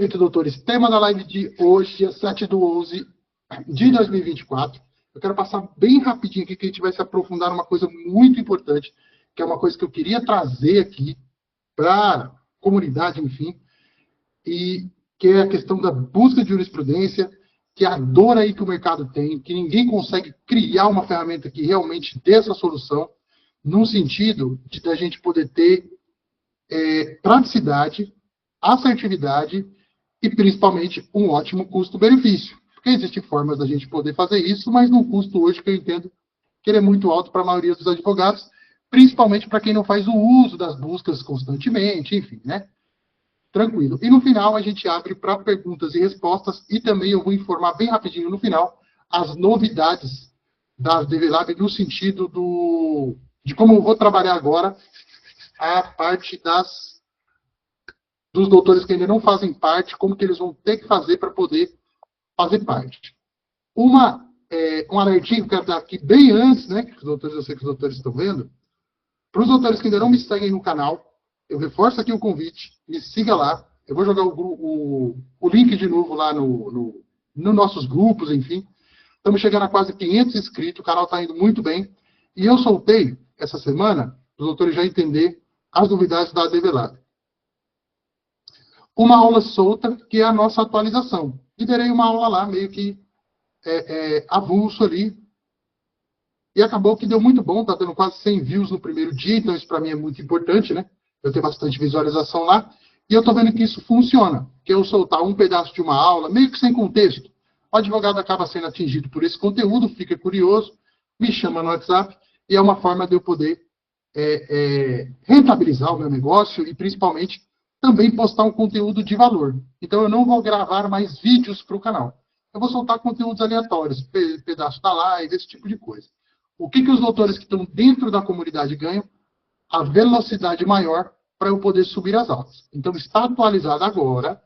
Então, doutores, tema da live de hoje, dia 7/11 de 2024. Eu quero passar bem rapidinho aqui, que a gente vai se aprofundar numa coisa muito importante, que é uma coisa que eu queria trazer aqui para a comunidade, enfim, e que é a questão da busca de jurisprudência, que é a dor aí que o mercado tem, que ninguém consegue criar uma ferramenta que realmente dê essa solução, no sentido de a gente poder ter praticidade, assertividade e, principalmente, um ótimo custo-benefício. Porque existem formas da gente poder fazer isso, mas num custo hoje que eu entendo que ele é muito alto para a maioria dos advogados, principalmente para quem não faz o uso das buscas constantemente, enfim, né? Tranquilo. E no final a gente abre para perguntas e respostas e também eu vou informar bem rapidinho no final as novidades da DVLab no sentido de como eu vou trabalhar agora a parte dos doutores que ainda não fazem parte, como que eles vão ter que fazer para poder fazer parte. Um alertinho que eu quero dar aqui bem antes, né, que os doutores, eu sei que os doutores estão vendo, para os doutores que ainda não me seguem no canal, eu reforço aqui o convite, me siga lá, eu vou jogar o link de novo lá nos nossos grupos, enfim. Estamos chegando a quase 500 inscritos, o canal está indo muito bem, e eu soltei, essa semana, para os doutores já entender as novidades da DVLab. Uma aula solta, que é a nossa atualização. Liderei uma aula lá, meio que avulso ali, e acabou que deu muito bom, está dando quase 100 views no primeiro dia, então isso para mim é muito importante, né? Eu tenho bastante visualização lá, e eu estou vendo que isso funciona, que eu soltar um pedaço de uma aula, meio que sem contexto, o advogado acaba sendo atingido por esse conteúdo, fica curioso, me chama no WhatsApp, e é uma forma de eu poder rentabilizar o meu negócio e, principalmente, também postar um conteúdo de valor. Então, eu não vou gravar mais vídeos para o canal. Eu vou soltar conteúdos aleatórios, pedaço da live, esse tipo de coisa. O que os doutores que estão dentro da comunidade ganham? A velocidade maior para eu poder subir as aulas. Então, está atualizado agora,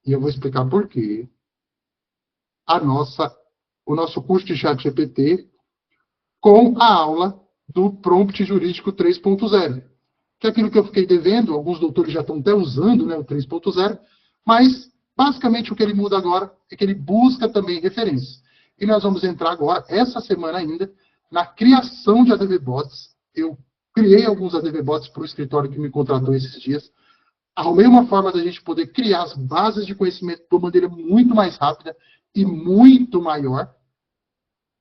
e eu vou explicar por quê, o nosso curso de ChatGPT com a aula do Prompt Jurídico 3.0. Que é aquilo que eu fiquei devendo, alguns doutores já estão até usando, né, o 3.0, mas, basicamente, o que ele muda agora é que ele busca também referências. E nós vamos entrar agora, essa semana ainda, na criação de ADV-Bots. Eu criei alguns ADV-Bots para o escritório que me contratou esses dias. Arrumei uma forma da gente poder criar as bases de conhecimento de uma maneira muito mais rápida e muito maior.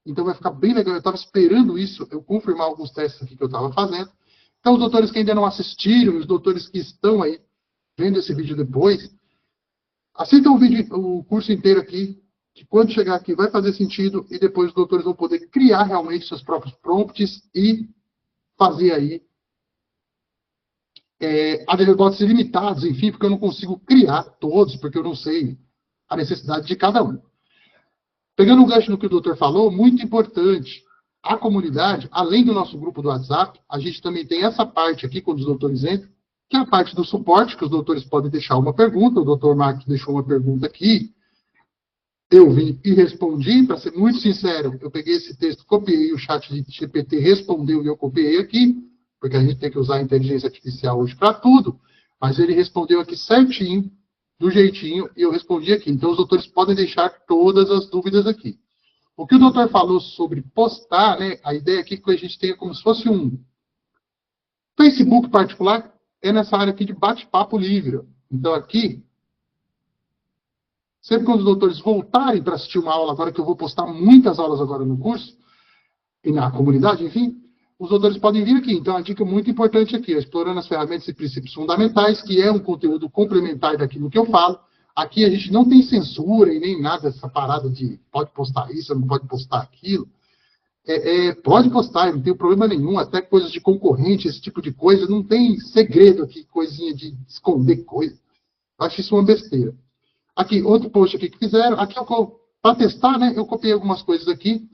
Então vai ficar bem legal. Eu estava esperando isso, eu confirmar alguns testes aqui que eu estava fazendo. Então, os doutores que ainda não assistiram, os doutores que estão aí vendo esse vídeo depois, assistam o curso inteiro aqui, que quando chegar aqui vai fazer sentido, e depois os doutores vão poder criar realmente seus próprios prompts e fazer aí ADV-Bots ilimitados, enfim, porque eu não consigo criar todos, porque eu não sei a necessidade de cada um. Pegando um gancho no que o doutor falou, muito importante, a comunidade, além do nosso grupo do WhatsApp, a gente também tem essa parte aqui, quando os doutores entram, que é a parte do suporte, que os doutores podem deixar uma pergunta, o doutor Marcos deixou uma pergunta aqui, eu vim e respondi, para ser muito sincero, eu peguei esse texto, copiei, o chat de GPT respondeu e eu copiei aqui, porque a gente tem que usar a inteligência artificial hoje para tudo, mas ele respondeu aqui certinho, do jeitinho, e eu respondi aqui. Então, os doutores podem deixar todas as dúvidas aqui. O que o doutor falou sobre postar, né, a ideia aqui é que a gente tenha como se fosse um Facebook particular, é nessa área aqui de bate-papo livre. Então, aqui, sempre quando os doutores voltarem para assistir uma aula agora, que eu vou postar muitas aulas agora no curso, e na comunidade, enfim, os doutores podem vir aqui. Então, a dica muito importante aqui, explorando as ferramentas e princípios fundamentais, que é um conteúdo complementar daquilo que eu falo. Aqui a gente não tem censura e nem nada dessa parada de pode postar isso, não pode postar aquilo. Pode postar, não tem problema nenhum, até coisas de concorrente, esse tipo de coisa, não tem segredo aqui, coisinha de esconder coisa. Eu acho isso uma besteira. Aqui, outro post aqui que fizeram, aqui para testar, né, eu copiei algumas coisas aqui.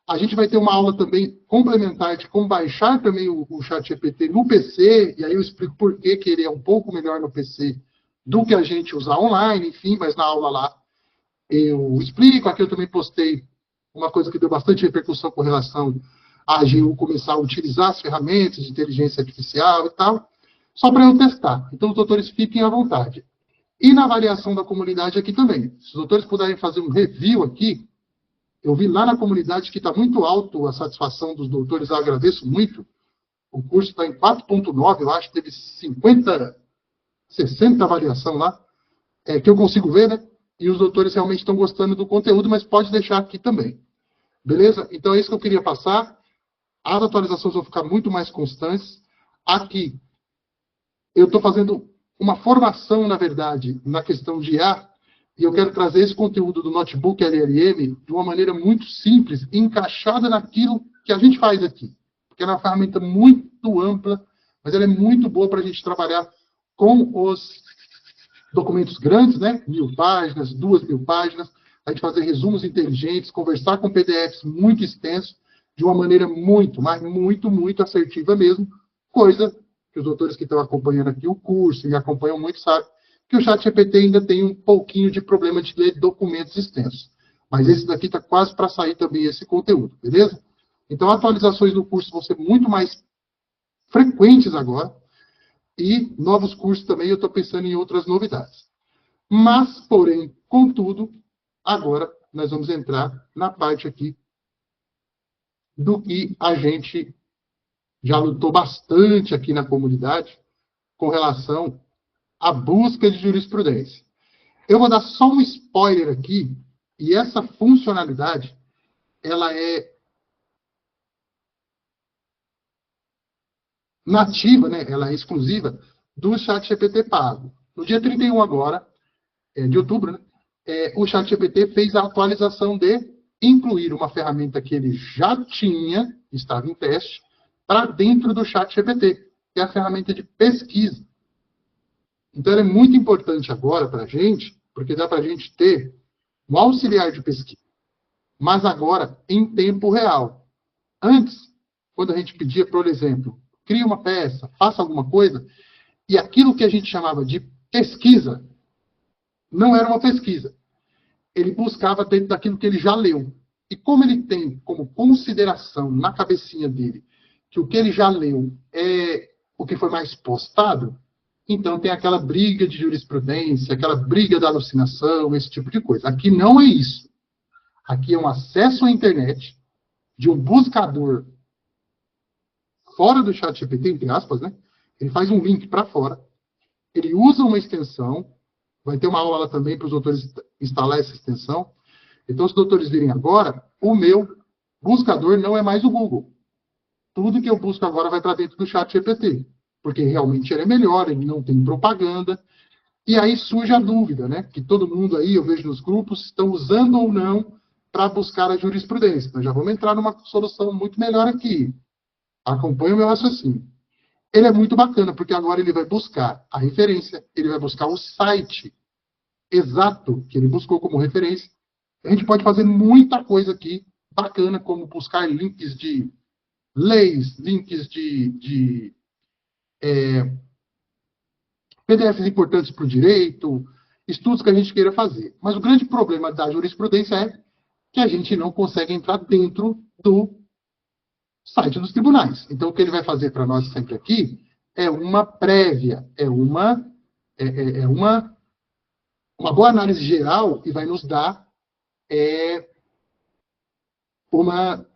A gente vai ter uma aula também complementar de como baixar também o ChatGPT no PC, e aí eu explico por que ele é um pouco melhor no PC do que a gente usar online, enfim, mas na aula lá eu explico. Aqui eu também postei uma coisa que deu bastante repercussão com relação a AGU começar a utilizar as ferramentas de inteligência artificial e tal, só para eu testar. Então, os doutores fiquem à vontade. E na avaliação da comunidade aqui também. Se os doutores puderem fazer um review aqui, eu vi lá na comunidade que está muito alto a satisfação dos doutores, eu agradeço muito. O curso está em 4.9, eu acho que teve 50, 60 avaliação lá, que eu consigo ver, né? E os doutores realmente estão gostando do conteúdo, mas pode deixar aqui também. Beleza? Então é isso que eu queria passar. As atualizações vão ficar muito mais constantes. Aqui, eu estou fazendo uma formação, na verdade, na questão de IA, e eu quero trazer esse conteúdo do Notebook LLM de uma maneira muito simples, encaixada naquilo que a gente faz aqui. Porque ela é uma ferramenta muito ampla, mas ela é muito boa para a gente trabalhar com os documentos grandes, né? 1000 páginas, 2000 páginas, a gente fazer resumos inteligentes, conversar com PDFs muito extensos, de uma maneira muito, mas muito, muito assertiva mesmo, coisa que os doutores que estão acompanhando aqui o curso e acompanham muito sabem que o ChatGPT ainda tem um pouquinho de problema de ler documentos extensos. Mas esse daqui está quase para sair também esse conteúdo, beleza? Então, atualizações do curso vão ser muito mais frequentes agora, e novos cursos também, eu estou pensando em outras novidades. Mas, porém, contudo, agora nós vamos entrar na parte aqui do que a gente já lutou bastante aqui na comunidade com relação à busca de jurisprudência. Eu vou dar só um spoiler aqui, e essa funcionalidade, ela é nativa, né? Ela é exclusiva do ChatGPT pago. No dia 31 agora, de outubro, né? O ChatGPT fez a atualização de incluir uma ferramenta que ele já tinha, estava em teste, para dentro do ChatGPT, que é a ferramenta de pesquisa. Então, ela é muito importante agora para a gente, porque dá para a gente ter um auxiliar de pesquisa, mas agora em tempo real. Antes, quando a gente pedia, por exemplo, crie uma peça, faça alguma coisa, e aquilo que a gente chamava de pesquisa não era uma pesquisa. Ele buscava dentro daquilo que ele já leu. E como ele tem como consideração na cabecinha dele que o que ele já leu é o que foi mais postado, então tem aquela briga de jurisprudência, aquela briga da alucinação, esse tipo de coisa. Aqui não é isso. Aqui é um acesso à internet de um buscador fora do ChatGPT, entre aspas, né? Ele faz um link para fora, ele usa uma extensão, vai ter uma aula também para os doutores instalar essa extensão. Então, se os doutores virem agora, o meu buscador não é mais o Google. Tudo que eu busco agora vai para dentro do ChatGPT, porque realmente ele é melhor, ele não tem propaganda. E aí surge a dúvida, né? Que todo mundo aí, eu vejo nos grupos, estão usando ou não para buscar a jurisprudência. Então, já vamos entrar numa solução muito melhor aqui. Acompanhe o meu raciocínio. Ele é muito bacana, porque agora ele vai buscar a referência, ele vai buscar o site exato que ele buscou como referência. A gente pode fazer muita coisa aqui bacana, como buscar links de leis, links de PDFs importantes para o direito, estudos que a gente queira fazer. Mas o grande problema da jurisprudência é que a gente não consegue entrar dentro do site dos tribunais. Então, o que ele vai fazer para nós sempre aqui é uma prévia, é uma boa análise geral e vai nos dar uma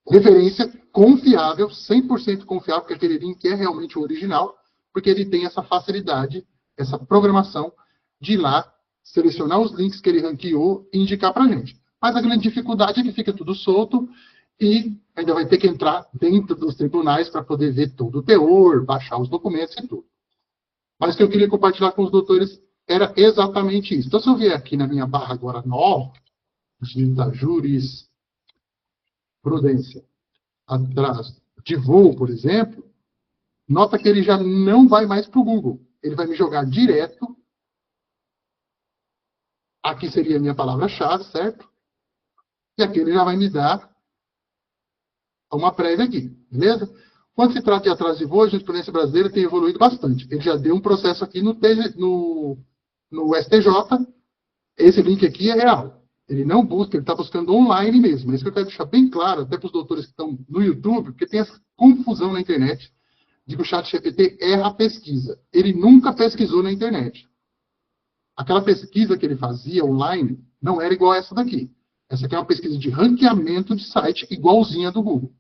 referência confiável, 100% confiável, porque aquele link é realmente o original, porque ele tem essa facilidade, essa programação de ir lá, selecionar os links que ele ranqueou e indicar para a gente. Mas a grande dificuldade é que fica tudo solto e ainda vai ter que entrar dentro dos tribunais para poder ver todo o teor, baixar os documentos e tudo. Mas o que eu queria compartilhar com os doutores era exatamente isso. Então, se eu vier aqui na minha barra agora nova, da jurisprudência, atrás de voo, por exemplo, nota que ele já não vai mais para o Google. Ele vai me jogar direto. Aqui seria a minha palavra-chave, certo? E aqui ele já vai me dar uma prévia aqui, beleza? Quando se trata de atraso de voo, a jurisprudência brasileira tem evoluído bastante. Ele já deu um processo aqui no STJ. Esse link aqui é real. Ele não busca, ele está buscando online mesmo. É isso que eu quero deixar bem claro, até para os doutores que estão no YouTube, porque tem essa confusão na internet de que o ChatGPT erra a pesquisa. Ele nunca pesquisou na internet. aquela pesquisa que ele fazia online não era igual a essa daqui. Essa aqui é uma pesquisa de ranqueamento de site igualzinha do Google.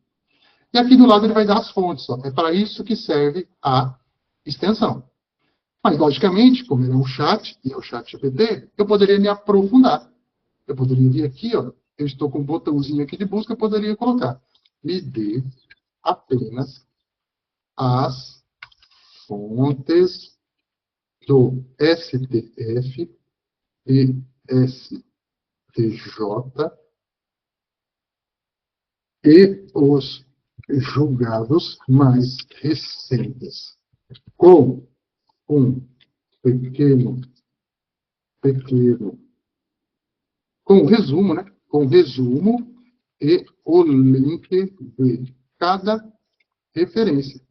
E aqui do lado ele vai dar as fontes. Ó. É para isso que serve a extensão. Mas, logicamente, como ele é um chat, e é o chat GPT, eu poderia me aprofundar. Eu poderia vir aqui, ó, eu estou com um botãozinho aqui de busca, eu poderia colocar. Me dê apenas as fontes do STF e STJ e os julgados mais recentes, com um pequeno, com resumo, né? Com resumo e o link de cada referência.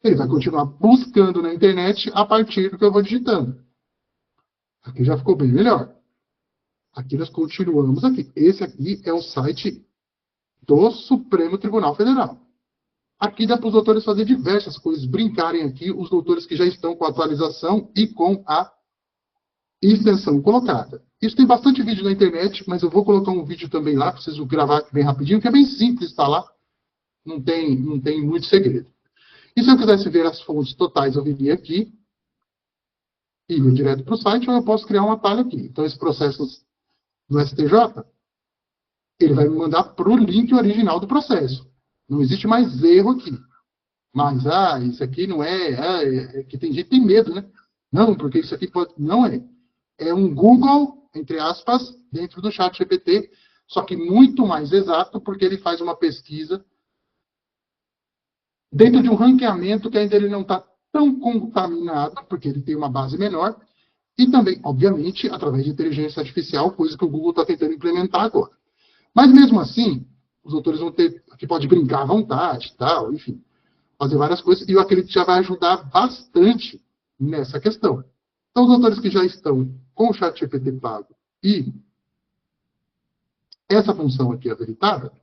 Ele vai continuar buscando na internet a partir do que eu vou digitando. Aqui já ficou bem melhor. Aqui nós continuamos aqui. Esse aqui é o site do Supremo Tribunal Federal. Aqui dá para os doutores fazer diversas coisas, brincarem aqui, os doutores que já estão com a atualização e com a extensão colocada. Isso tem bastante vídeo na internet, mas eu vou colocar um vídeo também lá, preciso gravar aqui bem rapidinho, que é bem simples instalar, não tem muito segredo. E se eu quisesse ver as fontes totais, eu viria aqui, e iria direto para o site, ou eu posso criar um atalho aqui. Então, esse processo no STJ, ele vai me mandar para o link original do processo. Não existe mais erro aqui. Mas, isso aqui não é que tem gente que tem medo, né? Não, porque isso aqui pode... Não é. É um Google, entre aspas, dentro do chat GPT, só que muito mais exato, porque ele faz uma pesquisa dentro de um ranqueamento que ainda ele não está tão contaminado, porque ele tem uma base menor, e também, obviamente, através de inteligência artificial, coisa que o Google está tentando implementar agora. Mas mesmo assim, os autores vão ter, que pode brincar à vontade, tal, enfim, fazer várias coisas, e eu acredito que já vai ajudar bastante nessa questão. Então, os autores que já estão com o chat GPT pago e essa função aqui habilitada,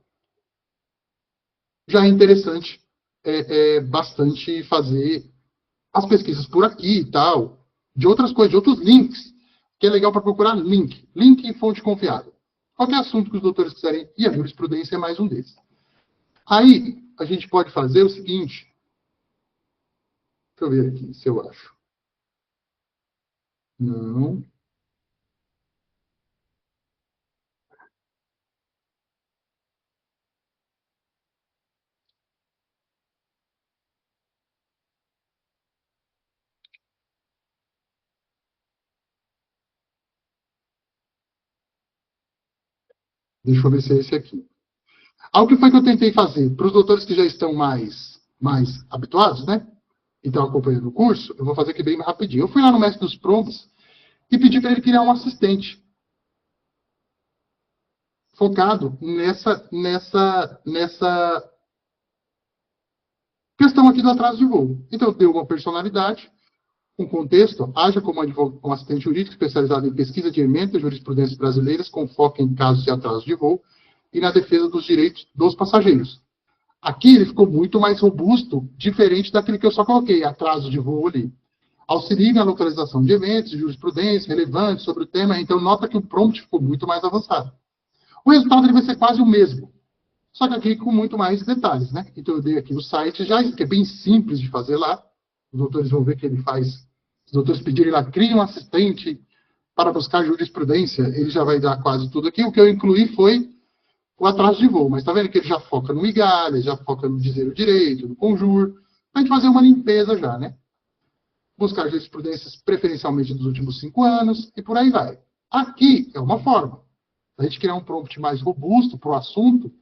já é interessante bastante fazer as pesquisas por aqui e tal, de outras coisas, de outros links, que é legal para procurar link em fonte confiável. Qualquer assunto que os doutores quiserem, e a jurisprudência é mais um desses. Aí, a gente pode fazer o seguinte, deixa eu ver aqui se eu acho. Não. Deixa eu ver se é esse aqui. Algo que foi que eu tentei fazer para os doutores que já estão mais habituados, né? E estão acompanhando o curso, eu vou fazer aqui bem rapidinho. Eu fui lá no mestre dos prompts e pedi para ele criar um assistente focado nessa questão aqui do atraso de voo. Então, deu uma personalidade, um contexto, haja como um assistente jurídico especializado em pesquisa de emendas e jurisprudências brasileiras com foco em casos de atraso de voo e na defesa dos direitos dos passageiros. Aqui ele ficou muito mais robusto, diferente daquele que eu só coloquei, atraso de voo ali. Auxilia na localização de eventos, jurisprudência relevantes sobre o tema, então nota que o prompt ficou muito mais avançado. O resultado ele vai ser quase o mesmo, só que aqui com muito mais detalhes, né? Então eu dei aqui o site já, que é bem simples de fazer lá. Os doutores vão ver que ele faz. Os doutores pedirem lá, crie um assistente para buscar jurisprudência, ele já vai dar quase tudo aqui. O que eu incluí foi o atraso de voo, mas tá vendo que ele já foca no IGAL, ele já foca no dizer o direito, no conjur, para a gente fazer uma limpeza já, né? Buscar jurisprudências preferencialmente dos últimos 5 anos e por aí vai. Aqui é uma forma. A gente criar um prompt mais robusto para o assunto, o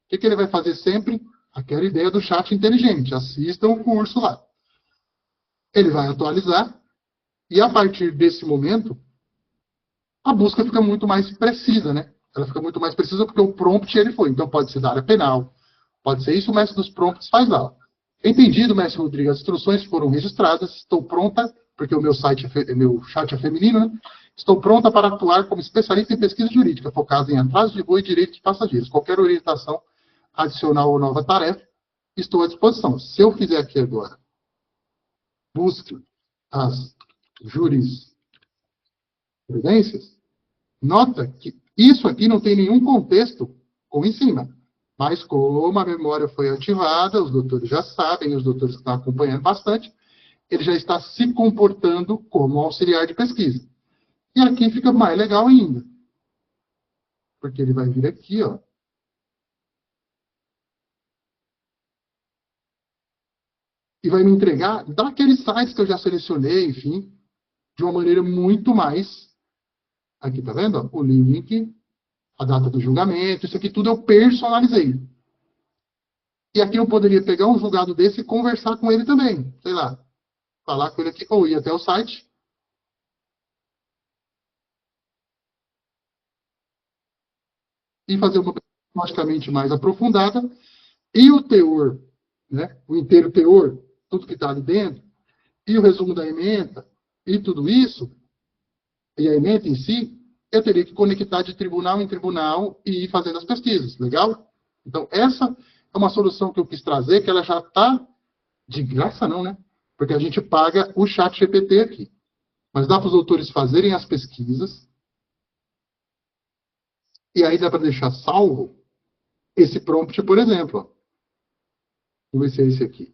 que ele vai fazer sempre? Aquela ideia do chat inteligente. Assistam o curso lá. Ele vai atualizar e, a partir desse momento, a busca fica muito mais precisa, né? Ela fica muito mais precisa porque o prompt ele foi. Então, pode ser da área penal, pode ser isso, o mestre dos prompts faz lá. Entendido, mestre Rodrigo, as instruções foram registradas, estou pronta, porque o meu chat é feminino, né? Estou pronta para atuar como especialista em pesquisa jurídica, focada em atraso de voo e direitos de passageiros. Qualquer orientação adicional ou nova tarefa, estou à disposição. Se eu fizer aqui agora, busque as jurisprudências jurisprudências, nota que isso aqui não tem nenhum contexto com em cima. Mas como a memória foi ativada, os doutores já sabem, os doutores que estão acompanhando bastante, ele já está se comportando como auxiliar de pesquisa. E aqui fica mais legal ainda. Porque ele vai vir aqui, ó. E vai me entregar daqueles sites que eu já selecionei, enfim, de uma maneira muito mais. Aqui, tá vendo? Ó, o link, a data do julgamento, isso aqui tudo eu personalizei. E aqui eu poderia pegar um julgado desse e conversar com ele também. Sei lá, falar com ele aqui, ou ir até o site. E fazer uma pesquisa logicamente mais aprofundada. E o teor, né, o inteiro teor, tudo que está ali dentro, e o resumo da ementa, e tudo isso, e a ementa em si, eu teria que conectar de tribunal em tribunal e ir fazendo as pesquisas, legal? Então, essa é uma solução que eu quis trazer, que ela já está de graça não, né? Porque a gente paga o chat GPT aqui. Mas dá para os doutores fazerem as pesquisas, e aí dá para deixar salvo esse prompt, por exemplo. Ó. Vamos ver se é esse aqui.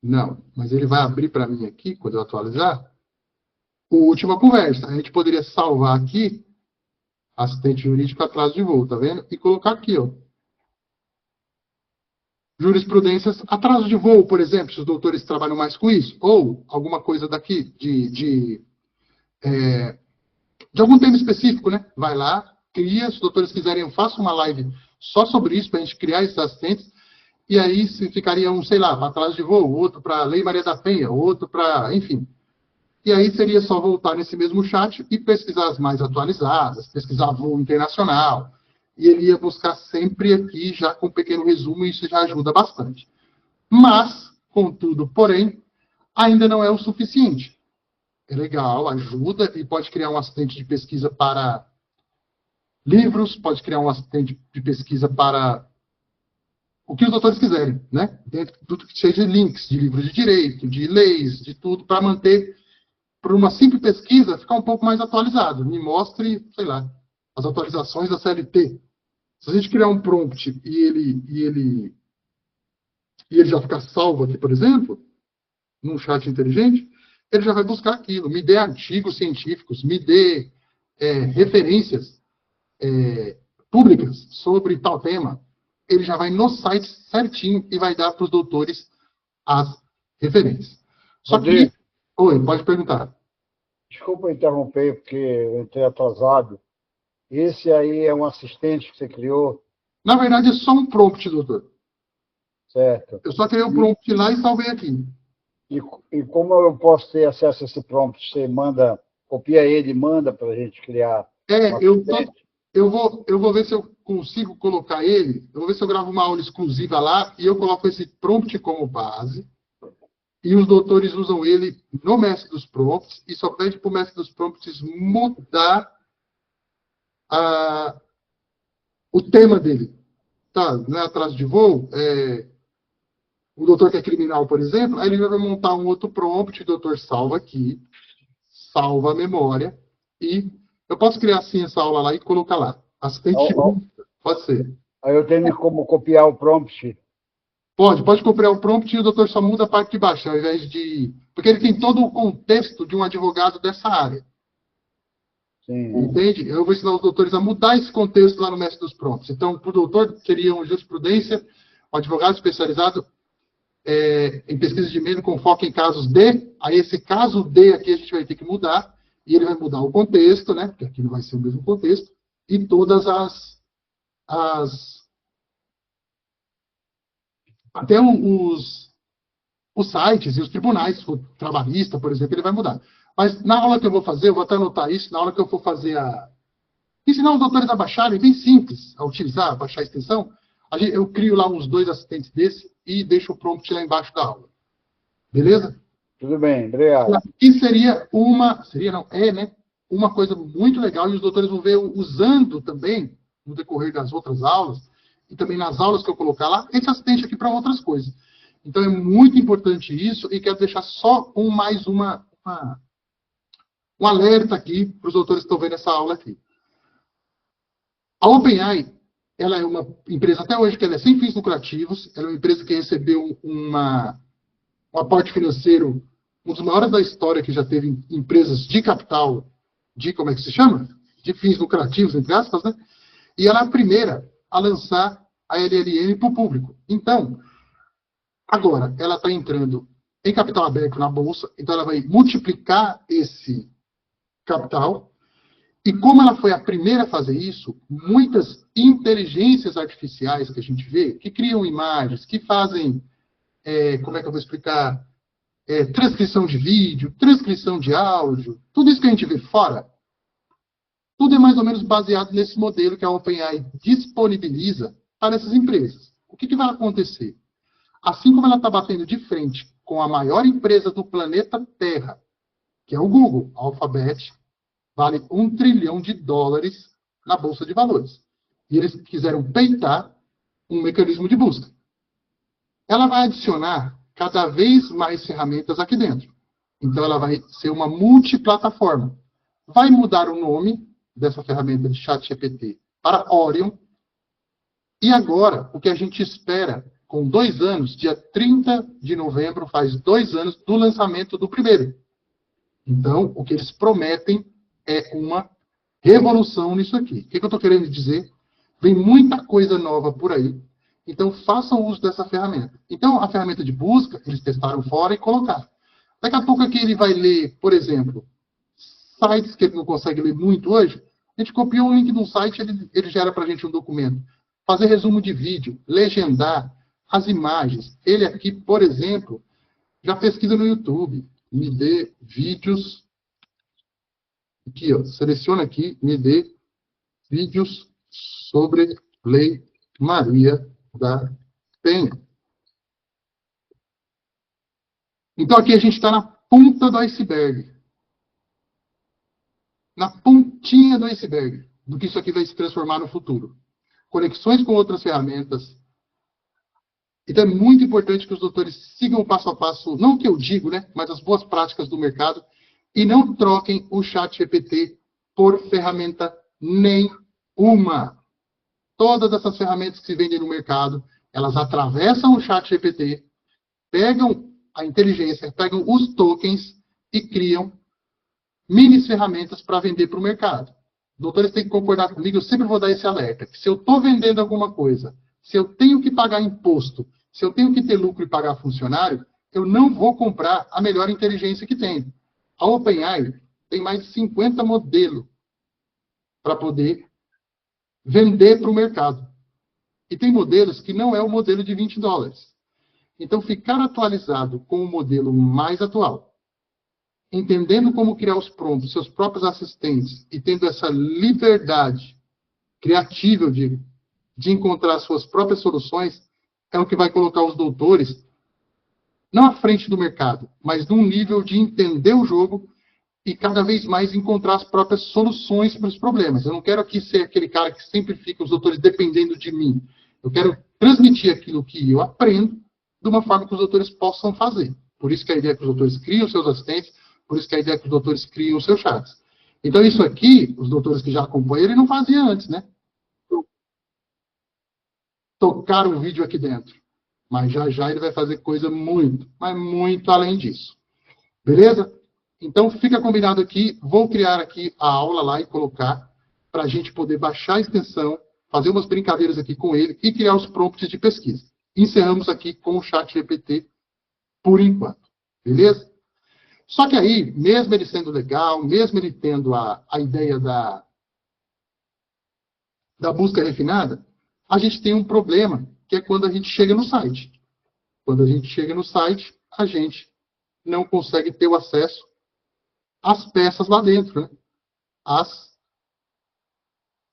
Não, mas ele vai abrir para mim aqui, quando eu atualizar, a última conversa. A gente poderia salvar aqui, assistente jurídico atraso de voo, tá vendo? E colocar aqui, ó. Jurisprudências, atraso de voo, por exemplo, se os doutores trabalham mais com isso, ou alguma coisa daqui de algum tema específico, né? Vai lá, cria, se os doutores quiserem, eu faço uma live só sobre isso, para a gente criar esses assistentes, e aí se ficaria um, sei lá, para atraso de voo, outro para Lei Maria da Penha, outro para, enfim. E aí seria só voltar nesse mesmo chat e pesquisar as mais atualizadas, pesquisar voo internacional, e ele ia buscar sempre aqui, já com um pequeno resumo, e isso já ajuda bastante. Mas, contudo, porém, ainda não é o suficiente. É legal, ajuda, e pode criar um assistente de pesquisa para livros, pode criar um assistente de pesquisa para o que os doutores quiserem, né? Dentro de tudo que seja links de livros de direito, de leis, de tudo, para manter, por uma simples pesquisa, ficar um pouco mais atualizado. Me mostre, sei lá, as atualizações da CLT. Se a gente criar um prompt e ele já ficar salvo aqui, por exemplo, num chat inteligente, ele já vai buscar aquilo. Me dê artigos científicos, me dê referências públicas sobre tal tema. Ele já vai no site certinho e vai dar para os doutores as referências. Só que... Oi, pode perguntar. Desculpa interromper, porque eu entrei atrasado. Esse aí é um assistente que você criou? Na verdade, é só um prompt, doutor. Certo. Eu só criei o prompt lá e salvei aqui. E como eu posso ter acesso a esse prompt? Você manda, copia ele e manda para a gente criar? Eu vou ver se eu consigo colocar ele. Eu vou ver se eu gravo uma aula exclusiva lá e eu coloco esse prompt como base. E os doutores usam ele no mestre dos prompts e só pede para o mestre dos prompts mudar o tema dele. Tá, não é atraso de voo? O doutor que é criminal, por exemplo, aí ele vai montar um outro prompt, o doutor salva aqui, salva a memória, e eu posso criar assim essa aula lá e colocar lá. Assistente pode ser. Aí eu tenho como copiar o prompt? Pode copiar o prompt e o doutor só muda a parte de baixo, ao invés de... Porque ele tem todo o contexto de um advogado dessa área. Sim. Entende? Eu vou ensinar os doutores a mudar esse contexto lá no mestre dos prompts. Então, para o doutor, seria uma jurisprudência, um advogado especializado em pesquisa de meio com foco em casos D. Aí, esse caso D aqui a gente vai ter que mudar, e ele vai mudar o contexto, né? Porque aqui não vai ser o mesmo contexto, e todas até os sites e os tribunais, o trabalhista, por exemplo, ele vai mudar. Mas na aula que eu vou fazer, eu vou até anotar isso, na aula que eu for fazer ensinar os doutores a baixarem, bem simples, a utilizar, a baixar a extensão, eu crio lá uns 2 assistentes desse e deixo o prompt lá embaixo da aula. Beleza? Tudo bem, obrigado. E né? Uma coisa muito legal, e os doutores vão ver usando também, no decorrer das outras aulas, e também nas aulas que eu colocar lá, esse assistente aqui para outras coisas. Então é muito importante isso, e quero deixar só mais uma um alerta aqui para os doutores que estão vendo essa aula aqui. A OpenAI, ela é uma empresa, até hoje, que ela é sem fins lucrativos, ela é uma empresa que recebeu um aporte financeiro, um dos maiores da história, que já teve empresas de capital, de, como é que se chama? De fins lucrativos, entre aspas, né? E ela é a primeira a lançar a LLM para o público. Então, agora, ela está entrando em capital aberto na Bolsa, então ela vai multiplicar esse capital. E como ela foi a primeira a fazer isso, muitas inteligências artificiais que a gente vê, que criam imagens, que fazem, como é que eu vou explicar, transcrição de vídeo, transcrição de áudio, tudo isso que a gente vê fora, tudo é mais ou menos baseado nesse modelo que a OpenAI disponibiliza para essas empresas. O que vai acontecer? Assim como ela está batendo de frente com a maior empresa do planeta Terra, que é o Google, a Alphabet, vale $1 trilhão na Bolsa de Valores. E eles quiseram peitar um mecanismo de busca. Ela vai adicionar cada vez mais ferramentas aqui dentro. Então, ela vai ser uma multiplataforma. Vai mudar o nome dessa ferramenta de ChatGPT para Orion. E agora, o que a gente espera, com 2 anos, dia 30 de novembro, faz 2 anos do lançamento do primeiro. Então, o que eles prometem é uma revolução nisso aqui. O que eu estou querendo dizer? Vem muita coisa nova por aí. Então, façam uso dessa ferramenta. Então, a ferramenta de busca, eles testaram fora e colocaram. Daqui a pouco aqui ele vai ler, por exemplo, sites que ele não consegue ler muito hoje. A gente copia um link de um site, ele gera para a gente um documento. Fazer resumo de vídeo, legendar as imagens. Ele aqui, por exemplo, já pesquisa no YouTube. Me dê vídeos. Aqui, ó, seleciona aqui, me dê vídeos sobre Lei Maria da Penha. Então, aqui a gente está na ponta do iceberg. Na pontinha do iceberg, do que isso aqui vai se transformar no futuro. Conexões com outras ferramentas. Então, é muito importante que os doutores sigam o passo a passo, não o que eu digo, né, mas as boas práticas do mercado, e não troquem o ChatGPT por ferramenta nenhuma. Todas essas ferramentas que se vendem no mercado, elas atravessam o ChatGPT, pegam a inteligência, pegam os tokens e criam mini ferramentas para vender para o mercado. Os doutores têm que concordar comigo, eu sempre vou dar esse alerta, que se eu estou vendendo alguma coisa, se eu tenho que pagar imposto, se eu tenho que ter lucro e pagar funcionário, eu não vou comprar a melhor inteligência que tem. A OpenAI tem mais de 50 modelos para poder vender para o mercado. E tem modelos que não é o modelo de $20. Então, ficar atualizado com o modelo mais atual, entendendo como criar os prompts, seus próprios assistentes, e tendo essa liberdade criativa, eu digo, de encontrar suas próprias soluções, é o que vai colocar os doutores não à frente do mercado, mas num nível de entender o jogo e cada vez mais encontrar as próprias soluções para os problemas. Eu não quero aqui ser aquele cara que sempre fica os doutores dependendo de mim. Eu quero transmitir aquilo que eu aprendo de uma forma que os doutores possam fazer. Por isso que a ideia é que os doutores criam seus assistentes, por isso que a ideia é que os doutores criam os seus chats. Então, isso aqui, os doutores que já acompanham, ele não fazia antes, né? Tocar um vídeo aqui dentro. Mas já ele vai fazer coisa muito, mas muito além disso. Beleza? Então, fica combinado aqui. Vou criar aqui a aula lá e colocar para a gente poder baixar a extensão, fazer umas brincadeiras aqui com ele e criar os prompts de pesquisa. Encerramos aqui com o ChatGPT por enquanto. Beleza? Só que aí, mesmo ele sendo legal, mesmo ele tendo a ideia da busca refinada, a gente tem um problema, que é quando a gente chega no site. Quando a gente chega no site, a gente não consegue ter o acesso às peças lá dentro, né? Às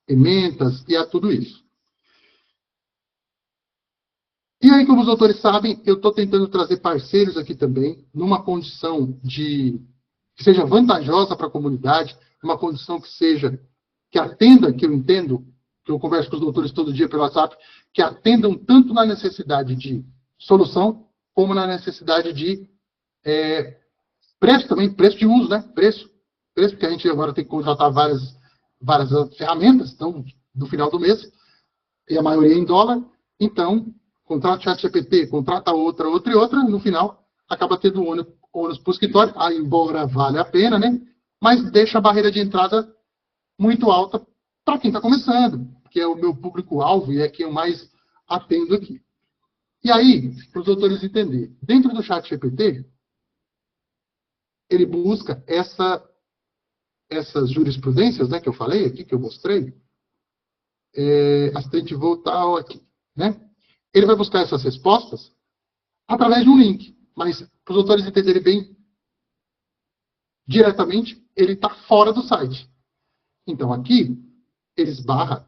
emendas e a tudo isso. E aí, como os doutores sabem, eu estou tentando trazer parceiros aqui também, numa condição que seja vantajosa para a comunidade, uma condição que atenda, que eu entendo, que eu converso com os doutores todo dia pelo WhatsApp, que atendam tanto na necessidade de solução, como na necessidade de preço também, preço de uso, né? Preço. preço, porque a gente agora tem que contratar várias ferramentas, então, no final do mês, e a maioria em dólar, então, contrata o ChatGPT, contrata outra, no final, acaba tendo ônus para o escritório, embora valha a pena, né? Mas deixa a barreira de entrada muito alta para quem está começando, que é o meu público-alvo e é quem eu mais atendo aqui. E aí, para os doutores entenderem, dentro do ChatGPT, ele busca essas jurisprudências, né, que eu falei aqui, que eu mostrei, assistente voltar aqui, né? Ele vai buscar essas respostas através de um link, mas para os doutores entenderem bem diretamente, ele está fora do site. Então, aqui, ele esbarra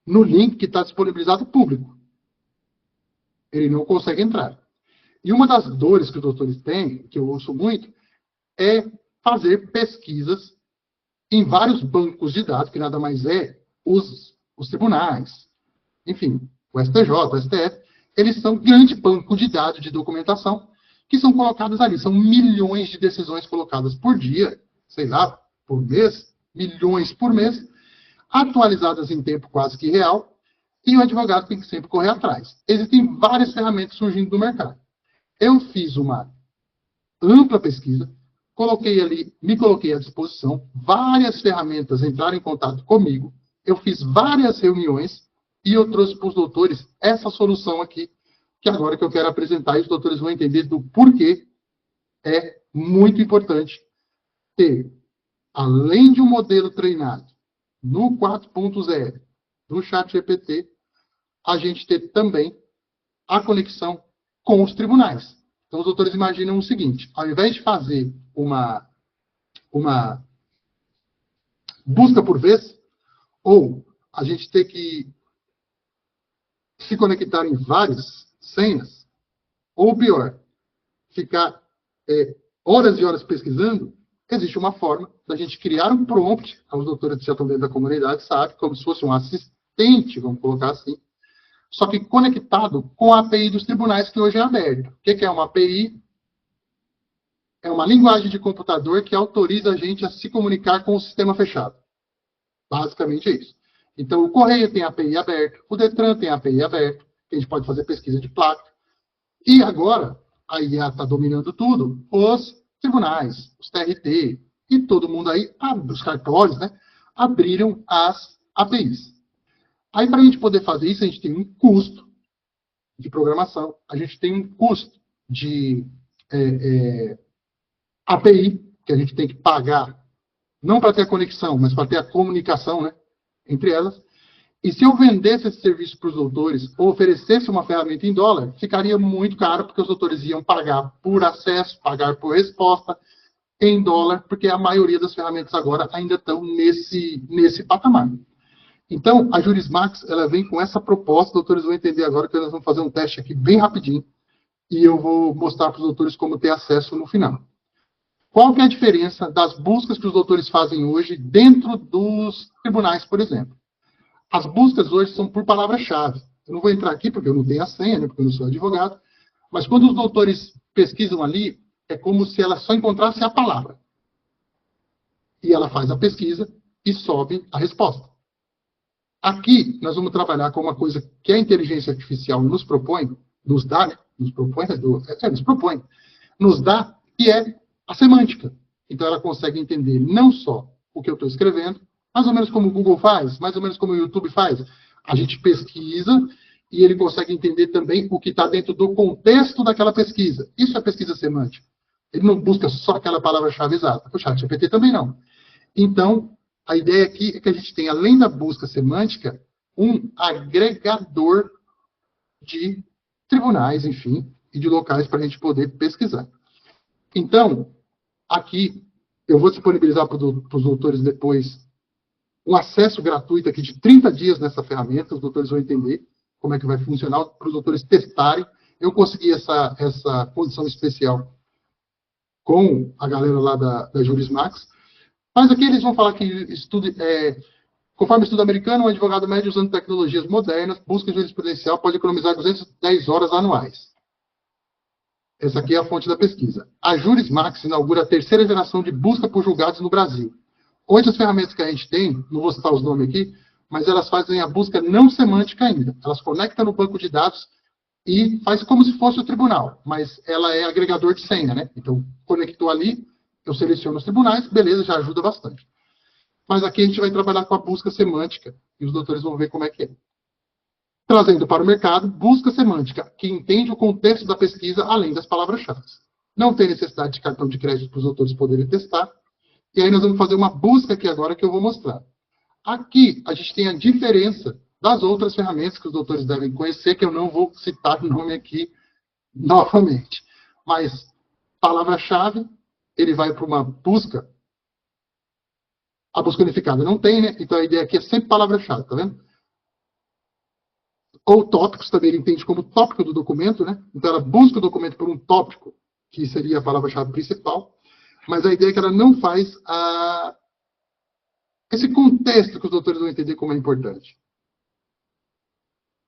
no link que está disponibilizado público. Ele não consegue entrar. E uma das dores que os doutores têm, que eu ouço muito, é fazer pesquisas em vários bancos de dados, que nada mais é os tribunais, enfim, o STJ, o STF, eles são grande banco de dados de documentação que são colocadas ali. São milhões de decisões colocadas por dia, sei lá, por mês, milhões por mês, atualizadas em tempo quase que real, e o advogado tem que sempre correr atrás. Existem várias ferramentas surgindo do mercado. Eu fiz uma ampla pesquisa, me coloquei à disposição, várias ferramentas entraram em contato comigo, eu fiz várias reuniões e eu trouxe para os doutores essa solução aqui, que agora que eu quero apresentar, e os doutores vão entender do porquê é muito importante ter, além de um modelo treinado no 4.0 do ChatGPT, a gente ter também a conexão com os tribunais. Então, os doutores imaginam o seguinte, ao invés de fazer uma busca por vez, ou a gente ter que se conectar em várias senhas, ou pior, ficar horas e horas pesquisando, existe uma forma da gente criar um prompt, os doutores que já estão dentro da comunidade sabem, como se fosse um assistente, vamos colocar assim, só que conectado com a API dos tribunais, que hoje é aberto. O que é uma API? É uma linguagem de computador que autoriza a gente a se comunicar com o sistema fechado. Basicamente é isso. Então, o Correio tem API aberto, o Detran tem API aberto, que a gente pode fazer pesquisa de placa. E agora, a IA está dominando tudo, os tribunais, os TRT, e todo mundo aí, os cartórios, né, abriram as APIs. Aí, para a gente poder fazer isso, a gente tem um custo de programação, a gente tem um custo de API, que a gente tem que pagar, não para ter a conexão, mas para ter a comunicação, né, entre elas. E se eu vendesse esse serviço para os doutores, ou oferecesse uma ferramenta em dólar, ficaria muito caro, porque os doutores iam pagar por acesso, pagar por resposta em dólar, porque a maioria das ferramentas agora ainda estão nesse patamar. Então, a Jurismax, ela vem com essa proposta, os doutores vão entender agora que nós vamos fazer um teste aqui bem rapidinho, e eu vou mostrar para os doutores como ter acesso no final. Qual que é a diferença das buscas que os doutores fazem hoje dentro dos tribunais, por exemplo? As buscas hoje são por palavra-chave. Eu não vou entrar aqui porque eu não tenho a senha, né, porque eu não sou advogado, mas quando os doutores pesquisam ali, é como se ela só encontrasse a palavra. E ela faz a pesquisa e sobe a resposta. Aqui, nós vamos trabalhar com uma coisa que a inteligência artificial nos propõe, nos dá, que é a semântica. Então, ela consegue entender não só o que eu estou escrevendo, mais ou menos como o Google faz, mais ou menos como o YouTube faz. A gente pesquisa e ele consegue entender também o que está dentro do contexto daquela pesquisa. Isso é pesquisa semântica. Ele não busca só aquela palavra-chave exata. O ChatGPT também não. Então, a ideia aqui é que a gente tem, além da busca semântica, um agregador de tribunais, enfim, e de locais para a gente poder pesquisar. Então, aqui, eu vou disponibilizar para os doutores depois um acesso gratuito aqui de 30 dias nessa ferramenta, os doutores vão entender como é que vai funcionar, para os doutores testarem. Eu consegui essa condição especial com a galera lá da Jurismax, mas aqui eles vão falar que conforme estudo americano, um advogado médio usando tecnologias modernas, busca jurisprudencial, pode economizar 210 horas anuais. Essa aqui é a fonte da pesquisa. A Juris Max inaugura a terceira geração de busca por julgados no Brasil. Hoje as ferramentas que a gente tem, não vou citar os nomes aqui, mas elas fazem a busca não semântica ainda. Elas conectam no banco de dados e faz como se fosse o tribunal, mas ela é agregador de senha, né? Então, conectou ali, eu seleciono os tribunais, beleza, já ajuda bastante. Mas aqui a gente vai trabalhar com a busca semântica, e os doutores vão ver como é que é. Trazendo para o mercado, busca semântica, que entende o contexto da pesquisa além das palavras-chave. Não tem necessidade de cartão de crédito para os autores poderem testar. E aí nós vamos fazer uma busca aqui agora que eu vou mostrar. Aqui a gente tem a diferença das outras ferramentas que os doutores devem conhecer, que eu não vou citar o nome aqui novamente. Mas palavra-chave, ele vai para uma busca. A busca unificada não tem, né? Então a ideia aqui é sempre palavra-chave, tá vendo? Ou tópicos, também ele entende como tópico do documento, né? Então ela busca o documento por um tópico, que seria a palavra-chave principal, mas a ideia é que ela não faz esse contexto que os doutores vão entender como é importante.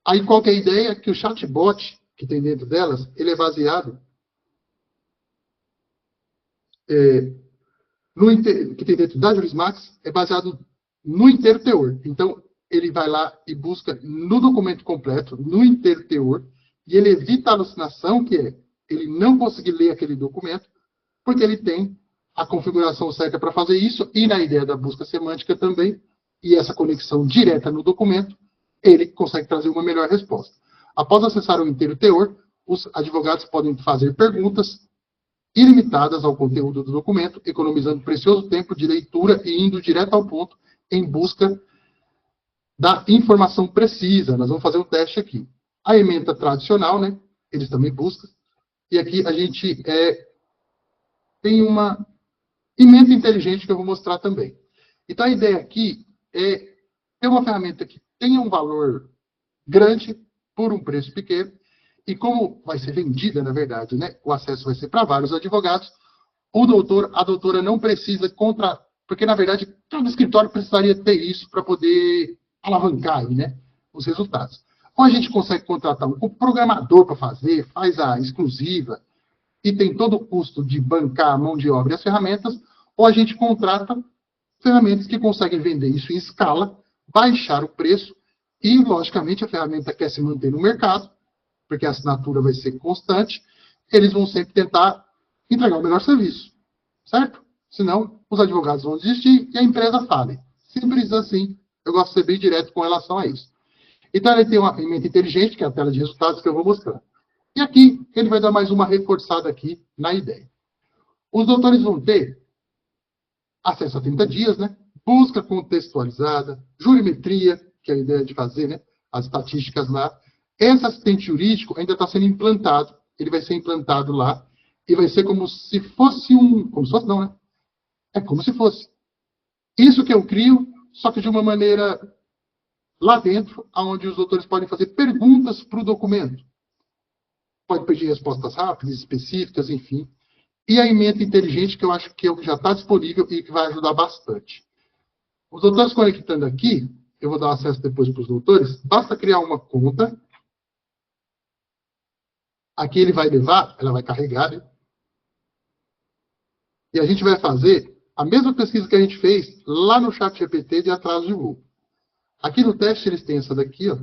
Aí qual que é a ideia? Que o chatbot que tem dentro delas, ele é baseado que tem dentro da Jurismax, é baseado no inteiro teor. Então, ele vai lá e busca no documento completo, no inteiro teor, e ele evita a alucinação, que é ele não conseguir ler aquele documento, porque ele tem a configuração certa para fazer isso, e na ideia da busca semântica também, e essa conexão direta no documento, ele consegue trazer uma melhor resposta. Após acessar o inteiro teor, os advogados podem fazer perguntas ilimitadas ao conteúdo do documento, economizando precioso tempo de leitura e indo direto ao ponto em busca da informação precisa. Nós vamos fazer um teste aqui. A ementa tradicional, né? Eles também buscam. E aqui a gente tem uma ementa inteligente que eu vou mostrar também. Então a ideia aqui é ter uma ferramenta que tenha um valor grande por um preço pequeno, e como vai ser vendida, na verdade, né? O acesso vai ser para vários advogados, a doutora não precisa porque, na verdade, todo escritório precisaria ter isso para poder alavancar aí, né, os resultados. Ou a gente consegue contratar um programador para fazer, faz a exclusiva, e tem todo o custo de bancar a mão de obra e as ferramentas, ou a gente contrata ferramentas que conseguem vender isso em escala, baixar o preço, e, logicamente, a ferramenta quer se manter no mercado, porque a assinatura vai ser constante, eles vão sempre tentar entregar o melhor serviço, certo? Senão, os advogados vão desistir e a empresa fale. Simples assim, eu gosto de ser bem direto com relação a isso. Então, ele tem uma ferramenta inteligente, que é a tela de resultados que eu vou mostrar. E aqui, ele vai dar mais uma reforçada aqui na ideia. Os doutores vão ter acesso a 30 dias, né? Busca contextualizada, jurimetria, que é a ideia de fazer, né? As estatísticas lá. Esse assistente jurídico ainda está sendo implantado. Ele vai ser implantado lá e vai ser como se fosse como se fosse não, né? É como se fosse. Isso que eu crio, só que de uma maneira lá dentro, onde os doutores podem fazer perguntas para o documento. Pode pedir respostas rápidas, específicas, enfim. E a ementa inteligente, que eu acho que é o que já está disponível e que vai ajudar bastante. Os doutores conectando aqui, eu vou dar acesso depois para os doutores, basta criar uma conta. Aqui ele vai levar, ela vai carregar, né? E a gente vai fazer a mesma pesquisa que a gente fez lá no ChatGPT de atraso de voo. Aqui no teste eles têm essa daqui, ó.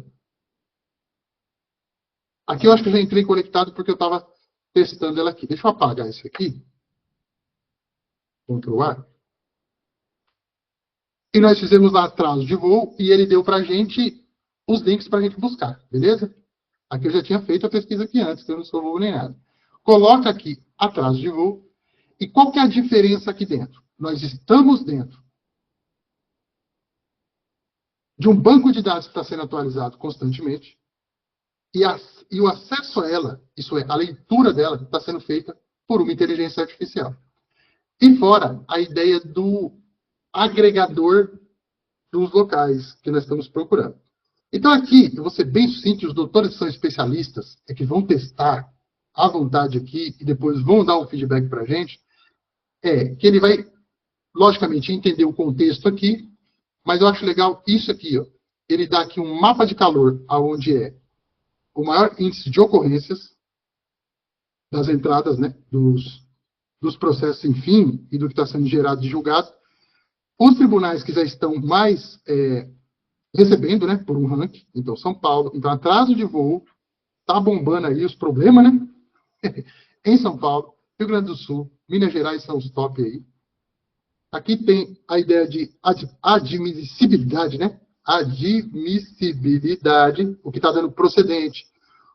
Aqui eu acho que eu já entrei conectado porque eu estava testando ela aqui. Deixa eu apagar isso aqui. Ctrl A. E nós fizemos lá atraso de voo e ele deu para a gente os links para a gente buscar, beleza? Aqui eu já tinha feito a pesquisa aqui antes, que eu não sou voo nem nada. Coloca aqui atraso de voo. E qual que é a diferença aqui dentro? Nós estamos dentro de um banco de dados que está sendo atualizado constantemente e o acesso a ela, isso é, a leitura dela, está sendo feita por uma inteligência artificial. E fora a ideia do agregador dos locais que nós estamos procurando. Então aqui, eu vou ser bem sucinto, os doutores que são especialistas, que vão testar à vontade aqui e depois vão dar um feedback para a gente, que ele vai, logicamente, entender o contexto aqui, mas eu acho legal isso aqui, ó. Ele dá aqui um mapa de calor, onde é o maior índice de ocorrências, das entradas, né, dos processos em fim e do que está sendo gerado de julgado. Os tribunais que já estão mais recebendo, né, por um ranking, então São Paulo, então atraso de voo, tá bombando aí os problemas, né, em São Paulo, Rio Grande do Sul, Minas Gerais são os top aí. Aqui tem a ideia de admissibilidade, né, admissibilidade, o que está dando procedente,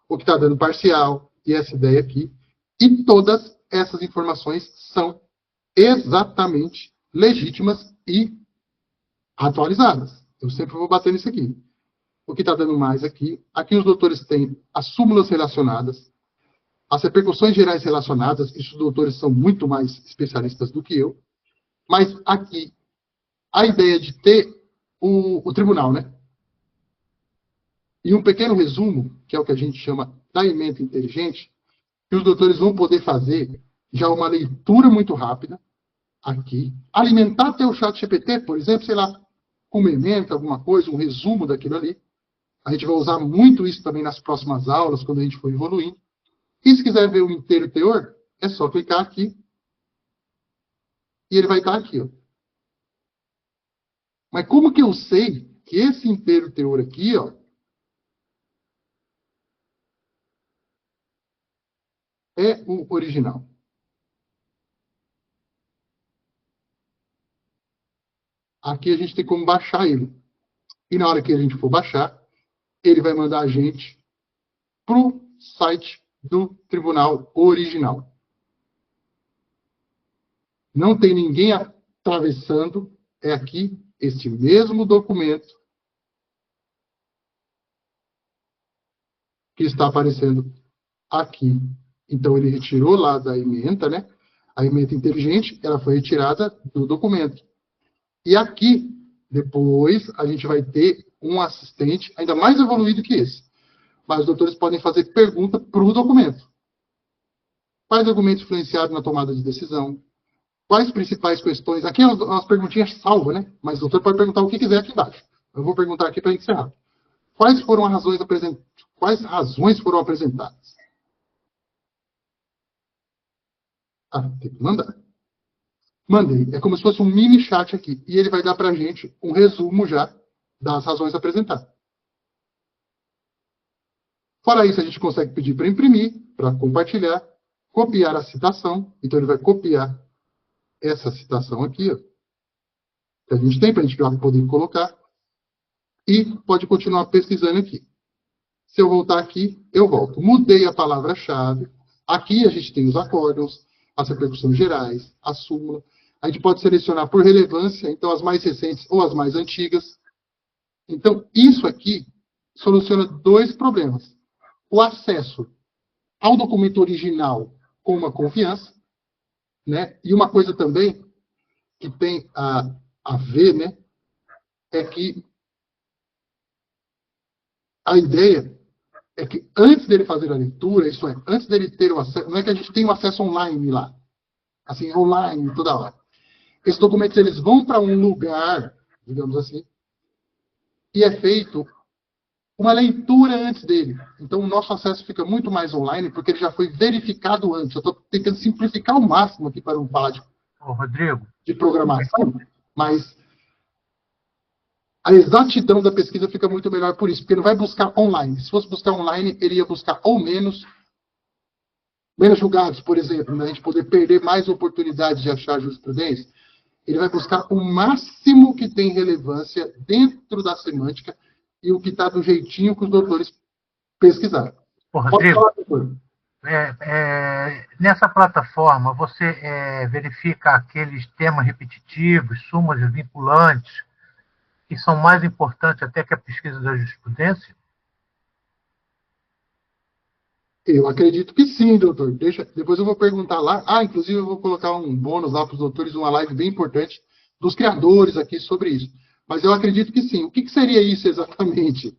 o que está dando parcial, e essa ideia aqui, e todas essas informações são exatamente legítimas e atualizadas. Eu sempre vou bater nisso aqui. O que está dando mais aqui? Aqui os doutores têm as súmulas relacionadas, as repercussões gerais relacionadas, isso os doutores são muito mais especialistas do que eu, mas aqui a ideia de ter o tribunal, né? E um pequeno resumo, que é o que a gente chama da ementa inteligente, que os doutores vão poder fazer já uma leitura muito rápida aqui, alimentar teu chat GPT, por exemplo, sei lá, com uma ementa, alguma coisa, um resumo daquilo ali. A gente vai usar muito isso também nas próximas aulas, quando a gente for evoluindo. E se quiser ver o inteiro teor, é só clicar aqui e ele vai estar aqui, ó. Mas como que eu sei que esse inteiro teor aqui, ó, é o original? Aqui a gente tem como baixar ele. E na hora que a gente for baixar, ele vai mandar a gente para o site do tribunal original. Não tem ninguém atravessando, é aqui, este mesmo documento que está aparecendo aqui. Então, ele retirou lá da ementa, né? A ementa inteligente, ela foi retirada do documento. E aqui, depois, a gente vai ter um assistente ainda mais evoluído que esse. Mas os doutores podem fazer pergunta para o documento. Quais argumentos influenciaram na tomada de decisão? Quais principais questões? Aqui é umas perguntinhas salva, né? Mas o doutor pode perguntar o que quiser aqui embaixo. Eu vou perguntar aqui para encerrar. Quais foram as razões apresentadas? Quais razões foram apresentadas? Ah, tem que mandar. Mandei. É como se fosse um mini chat aqui. E ele vai dar para a gente um resumo já das razões apresentadas. Fora isso, a gente consegue pedir para imprimir, para compartilhar, copiar a citação. Então, ele vai copiar essa citação aqui, ó, que a gente tem, para a gente poder colocar. E pode continuar pesquisando aqui. Se eu voltar aqui, eu volto. Mudei a palavra-chave. Aqui a gente tem os acórdons, as repercussões gerais, a súmula. A gente pode selecionar por relevância, então as mais recentes ou as mais antigas. Então, isso aqui soluciona dois problemas. O acesso ao documento original com uma confiança, né? E uma coisa também que tem a ver, né? É que a ideia é que antes dele fazer a leitura, isso é, antes dele ter o acesso, não é que a gente tem o acesso online lá, assim, online, toda hora. Esses documentos, eles vão para um lugar, digamos assim, e é feito uma leitura antes dele. Então, o nosso acesso fica muito mais online, porque ele já foi verificado antes. Eu estou tentando simplificar ao máximo aqui para não falar Rodrigo, de programação, mas a exatidão da pesquisa fica muito melhor por isso, porque ele vai buscar online. Se fosse buscar online, ele ia buscar ou menos julgados, por exemplo, né? A gente poder perder mais oportunidades de achar jurisprudência. Ele vai buscar o máximo que tem relevância dentro da semântica e o que está do jeitinho que os doutores pesquisaram. Rodrigo, nessa plataforma, você verifica aqueles temas repetitivos, súmulas vinculantes, que são mais importantes até que a pesquisa da jurisprudência? Eu acredito que sim, doutor. Depois eu vou perguntar lá. Inclusive eu vou colocar um bônus lá para os doutores, uma live bem importante dos criadores aqui sobre isso. Mas eu acredito que sim. O que seria isso exatamente?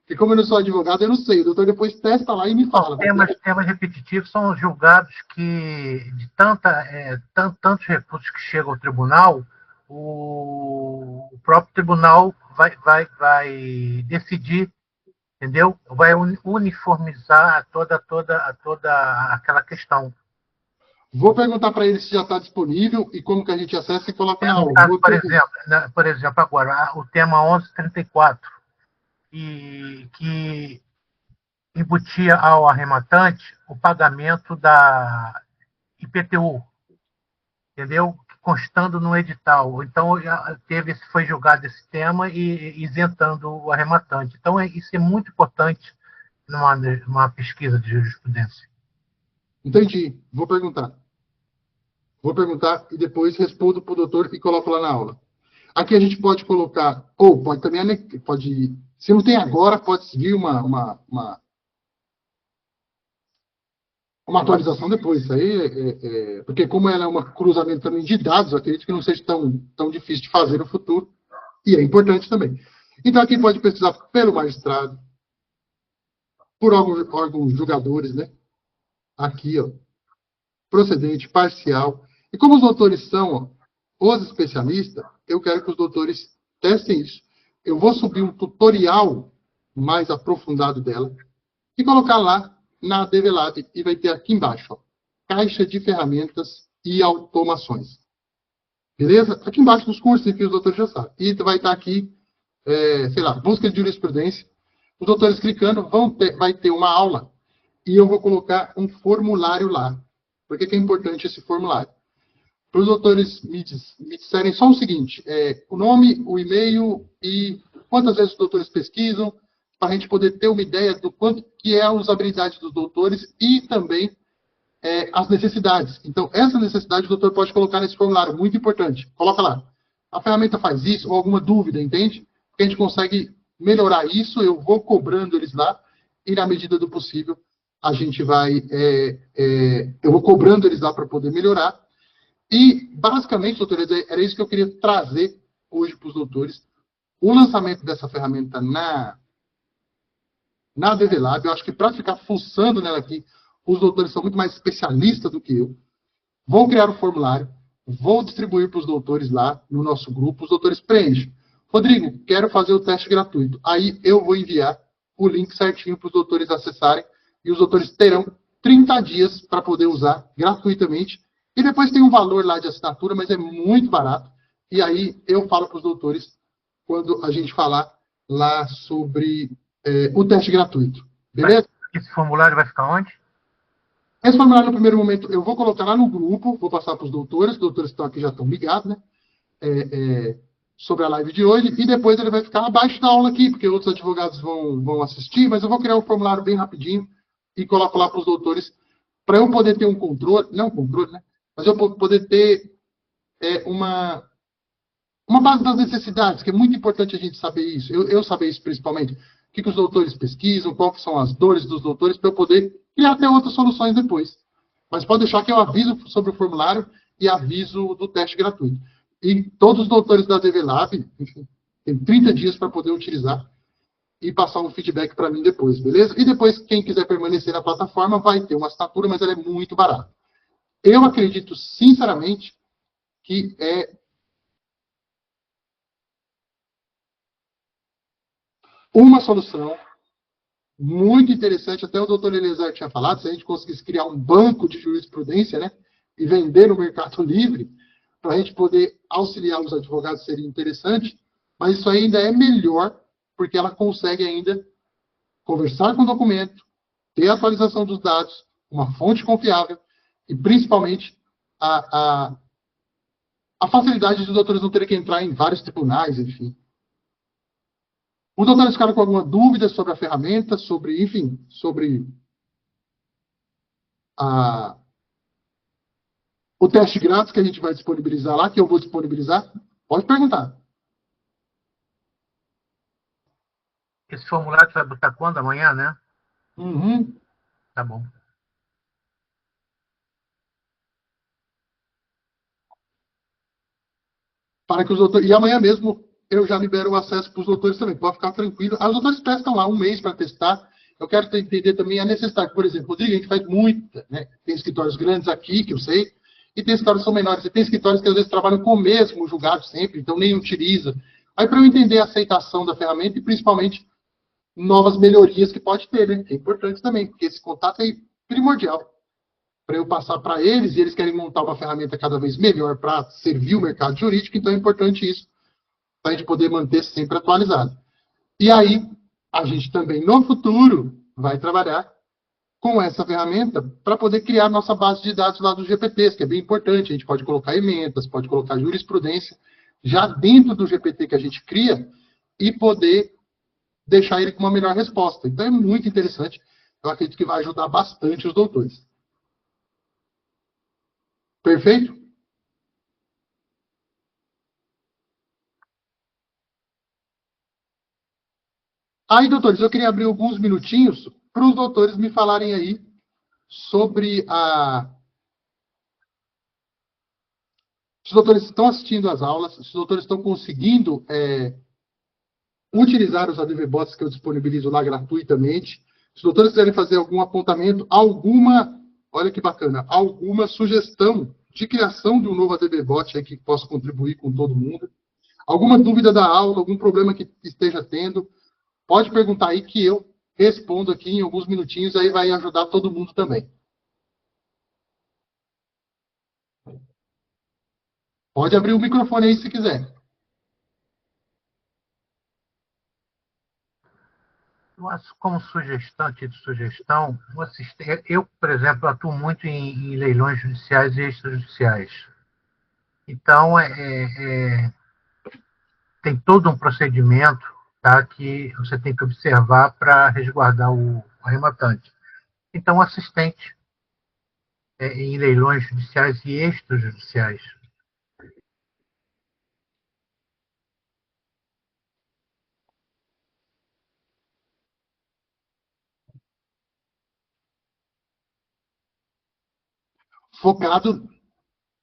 Porque como eu não sou advogado, eu não sei. O doutor depois testa lá e me fala. Temas repetitivos são julgados que, de tantos recursos que chegam ao tribunal, o próprio tribunal vai decidir entendeu? Vai uniformizar toda aquela questão. Vou perguntar para ele se já está disponível e como que a gente acessa e coloca na aula. Caso, por exemplo, agora, o tema 1134, que embutia ao arrematante o pagamento da IPTU, entendeu? Constando no edital. Então, foi julgado esse tema e isentando o arrematante. Então, isso é muito importante numa pesquisa de jurisprudência. Entendi. Vou perguntar e depois respondo para o doutor e coloco lá na aula. Aqui a gente pode colocar, ou pode também, se não tem agora, pode vir uma atualização depois. Isso aí, porque como ela é um cruzamento também de dados, eu acredito que não seja tão difícil de fazer no futuro, e é importante também. Então aqui pode pesquisar pelo magistrado, por órgãos julgadores, né? Aqui, ó, procedente, parcial. E como os doutores são os especialistas, eu quero que os doutores testem isso. Eu vou subir um tutorial mais aprofundado dela e colocar lá na DVLab e vai ter aqui embaixo, ó, caixa de ferramentas e automações. Beleza? Aqui embaixo dos cursos, enfim, os doutores já sabem. E vai estar aqui, sei lá, busca de jurisprudência. Os doutores clicando, vai ter uma aula e eu vou colocar um formulário lá. Por que é importante esse formulário? Para os doutores me disserem só o seguinte, o nome, o e-mail e quantas vezes os doutores pesquisam, para a gente poder ter uma ideia do quanto que é a usabilidade dos doutores e também as necessidades. Então, essa necessidade o doutor pode colocar nesse formulário, muito importante. Coloca lá. A ferramenta faz isso, ou alguma dúvida, entende? Porque a gente consegue melhorar isso, eu vou cobrando eles lá, e na medida do possível, a gente vai... eu vou cobrando eles lá para poder melhorar. E, basicamente, doutores, era isso que eu queria trazer hoje para os doutores. O lançamento dessa ferramenta na DVLab, eu acho que para ficar fuçando nela aqui, os doutores são muito mais especialistas do que eu. Vou criar um formulário, vou distribuir para os doutores lá no nosso grupo, os doutores preenchem. Rodrigo, quero fazer o teste gratuito. Aí eu vou enviar o link certinho para os doutores acessarem e os doutores terão 30 dias para poder usar gratuitamente. E depois tem um valor lá de assinatura, mas é muito barato. E aí eu falo para os doutores quando a gente falar lá sobre o teste gratuito. Beleza? Esse formulário vai ficar onde? Esse formulário, no primeiro momento, eu vou colocar lá no grupo, vou passar para os doutores que estão aqui já estão ligados, né? Sobre a live de hoje, e depois ele vai ficar abaixo da aula aqui, porque outros advogados vão assistir, mas eu vou criar um formulário bem rapidinho e coloco lá para os doutores, para eu poder ter um controle, não um controle, né? Mas eu poder ter uma base das necessidades, que é muito importante a gente saber isso, eu saber isso principalmente, o que os doutores pesquisam, quais são as dores dos doutores, para eu poder criar até outras soluções depois. Mas pode deixar que eu aviso sobre o formulário e aviso do teste gratuito. E todos os doutores da DVLab, enfim, tem 30 dias para poder utilizar e passar um feedback para mim depois, beleza? E depois, quem quiser permanecer na plataforma vai ter uma assinatura, mas ela é muito barata. Eu acredito, sinceramente, que é uma solução muito interessante, até o doutor Eliezer tinha falado, se a gente conseguisse criar um banco de jurisprudência, né, e vender no Mercado Livre, para a gente poder auxiliar os advogados, seria interessante, mas isso ainda é melhor, porque ela consegue ainda conversar com o documento, ter a atualização dos dados, uma fonte confiável, e principalmente a facilidade dos doutores não terem que entrar em vários tribunais, enfim. Os doutores ficaram com alguma dúvida sobre a ferramenta, sobre o teste grátis que a gente vai disponibilizar lá, que eu vou disponibilizar? Pode perguntar. Esse formulário você vai botar quando? Amanhã, né? Uhum. Tá bom. Para que os doutores... E amanhã mesmo eu já libero o acesso para os doutores também. Pode ficar tranquilo. Os doutores testam lá um mês para testar. Eu quero entender também a necessidade. Por exemplo, Rodrigo, a gente faz muita, né? Tem escritórios grandes aqui, que eu sei, e tem escritórios que são menores. E tem escritórios que às vezes trabalham com o mesmo julgado sempre, então nem utiliza. Aí para eu entender a aceitação da ferramenta e principalmente novas melhorias que pode ter, né? É importante também, porque esse contato é primordial para eu passar para eles, e eles querem montar uma ferramenta cada vez melhor para servir o mercado jurídico, então é importante isso, para a gente poder manter sempre atualizado. E aí, a gente também, no futuro, vai trabalhar com essa ferramenta para poder criar nossa base de dados lá dos GPTs, que é bem importante. A gente pode colocar emendas, pode colocar jurisprudência já dentro do GPT que a gente cria e poder deixar ele com uma melhor resposta. Então é muito interessante. Eu acredito que vai ajudar bastante os doutores. Perfeito? Aí, doutores, eu queria abrir alguns minutinhos para os doutores me falarem aí sobre a... Se os doutores estão assistindo às aulas, se os doutores estão conseguindo utilizar os ADVBots que eu disponibilizo lá gratuitamente. Se os doutores quiserem fazer algum apontamento, olha que bacana, alguma sugestão de criação de um novo ADVBot aí que possa contribuir com todo mundo, alguma dúvida da aula, algum problema que esteja tendo, pode perguntar aí que eu respondo aqui em alguns minutinhos, aí vai ajudar todo mundo também. Pode abrir o microfone aí se quiser. Eu acho como sugestão, eu, por exemplo, atuo muito em leilões judiciais e extrajudiciais. Então, tem todo um procedimento, tá, que você tem que observar para resguardar o arrematante. Então, assistente em leilões judiciais e extrajudiciais. Focado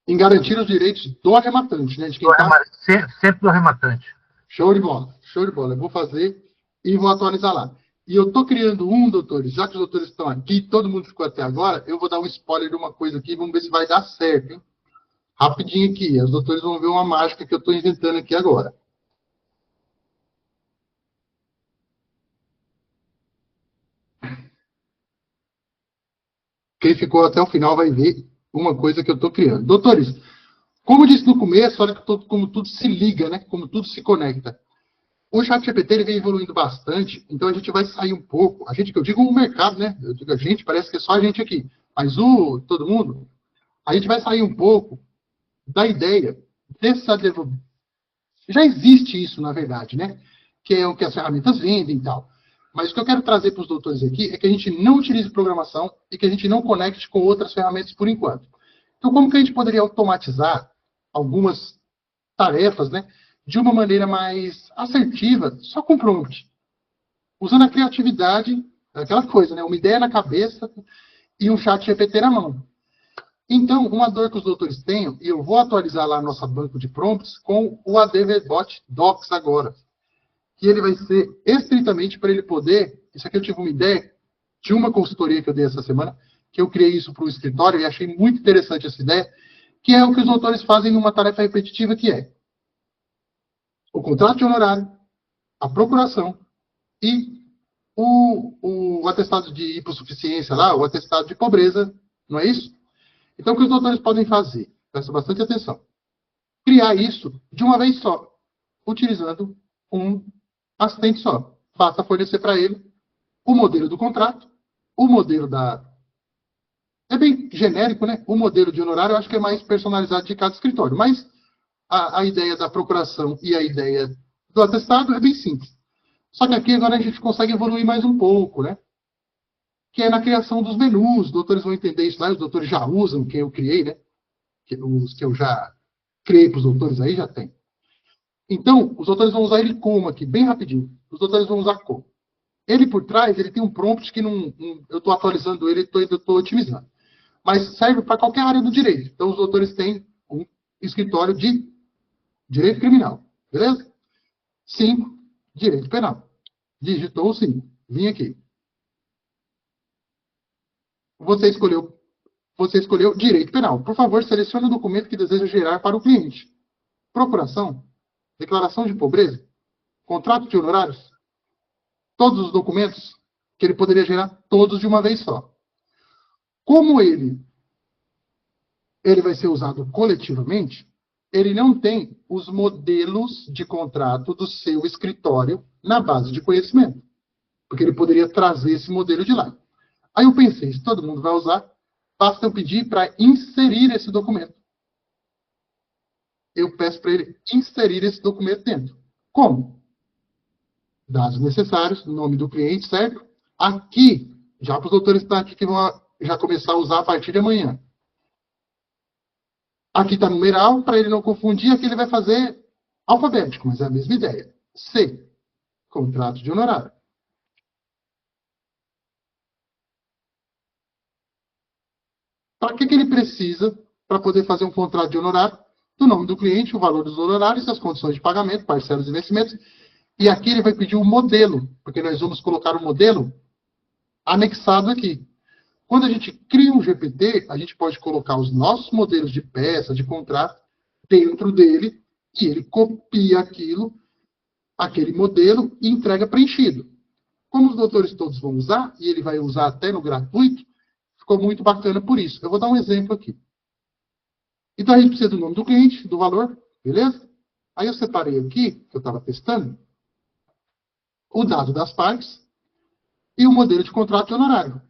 em garantir os direitos do arrematante, né? De quem tá... Sempre do arrematante. Show de bola, show de bola. Eu vou fazer e vou atualizar lá. E eu estou criando doutores, já que os doutores estão aqui, todo mundo ficou até agora, eu vou dar um spoiler de uma coisa aqui, vamos ver se vai dar certo, hein? Rapidinho aqui, os doutores vão ver uma mágica que eu estou inventando aqui agora. Quem ficou até o final vai ver uma coisa que eu estou criando. Doutores, como eu disse no começo, olha como tudo se liga, né? Como tudo se conecta. O ChatGPT ele vem evoluindo bastante, então a gente vai sair um pouco. A gente, que eu digo o mercado, né? Eu digo a gente, parece que é só a gente aqui. Mas todo mundo, a gente vai sair um pouco da ideia dessa desenvolvimento. Já existe isso, na verdade, né? Que é o que as ferramentas vendem e tal. Mas o que eu quero trazer para os doutores aqui é que a gente não utilize programação e que a gente não conecte com outras ferramentas por enquanto. Então, como que a gente poderia automatizar algumas tarefas, né? De uma maneira mais assertiva, só com prompt. Usando a criatividade, aquela coisa, né? Uma ideia na cabeça e um chat GPT na mão. Então, uma dor que os doutores têm, e eu vou atualizar lá a nossa banco de prompts com o ADVBot Docs agora. Que ele vai ser estritamente para ele poder... Isso aqui eu tive uma ideia de uma consultoria que eu dei essa semana, que eu criei isso para o escritório e achei muito interessante essa ideia, que é o que os doutores fazem numa tarefa repetitiva, que é o contrato de honorário, a procuração e o atestado de hipossuficiência lá, o atestado de pobreza, não é isso? Então, o que os doutores podem fazer? Presta bastante atenção. Criar isso de uma vez só, utilizando um assistente só. Basta fornecer para ele o modelo do contrato, o modelo da... É bem genérico, né? O modelo de honorário eu acho que é mais personalizado de cada escritório, mas a ideia da procuração e a ideia do atestado é bem simples. Só que aqui agora a gente consegue evoluir mais um pouco, né? Que é na criação dos menus. Os doutores vão entender isso lá, os doutores já usam, que eu criei, né? Os que eu já criei para os doutores aí já tem. Então, os doutores vão usar ele como aqui, bem rapidinho. Os doutores vão usar como. Ele por trás, ele tem um prompt que eu estou atualizando ele, eu estou otimizando. Mas serve para qualquer área do direito. Então, os doutores têm um escritório de direito criminal. Beleza? 5, direito penal. Digitou o 5. Vim aqui. Você escolheu direito penal. Por favor, selecione o documento que deseja gerar para o cliente. Procuração, declaração de pobreza, contrato de honorários. todos os documentos, que ele poderia gerar todos de uma vez só. Como ele vai ser usado coletivamente, ele não tem os modelos de contrato do seu escritório na base de conhecimento, porque ele poderia trazer esse modelo de lá. Aí eu pensei, se todo mundo vai usar, basta eu pedir para inserir esse documento. Eu peço para ele inserir esse documento dentro. Como? Dados necessários, nome do cliente, certo? Aqui, já para os doutores que estão aqui que vão já começar a usar a partir de amanhã. Aqui está numeral, para ele não confundir, aqui ele vai fazer alfabético, mas é a mesma ideia. C, contrato de honorário. Para que ele precisa para poder fazer um contrato de honorário? Do nome do cliente, o valor dos honorários, as condições de pagamento, parcelas e vencimentos. E aqui ele vai pedir o modelo, porque nós vamos colocar o modelo anexado aqui. Quando a gente cria um GPT, a gente pode colocar os nossos modelos de peça, de contrato, dentro dele, e ele copia aquele modelo, e entrega preenchido. Como os doutores todos vão usar, e ele vai usar até no gratuito, ficou muito bacana por isso. Eu vou dar um exemplo aqui. Então, a gente precisa do nome do cliente, do valor, beleza? Aí eu separei aqui, que eu estava testando, o dado das partes e o modelo de contrato de honorário,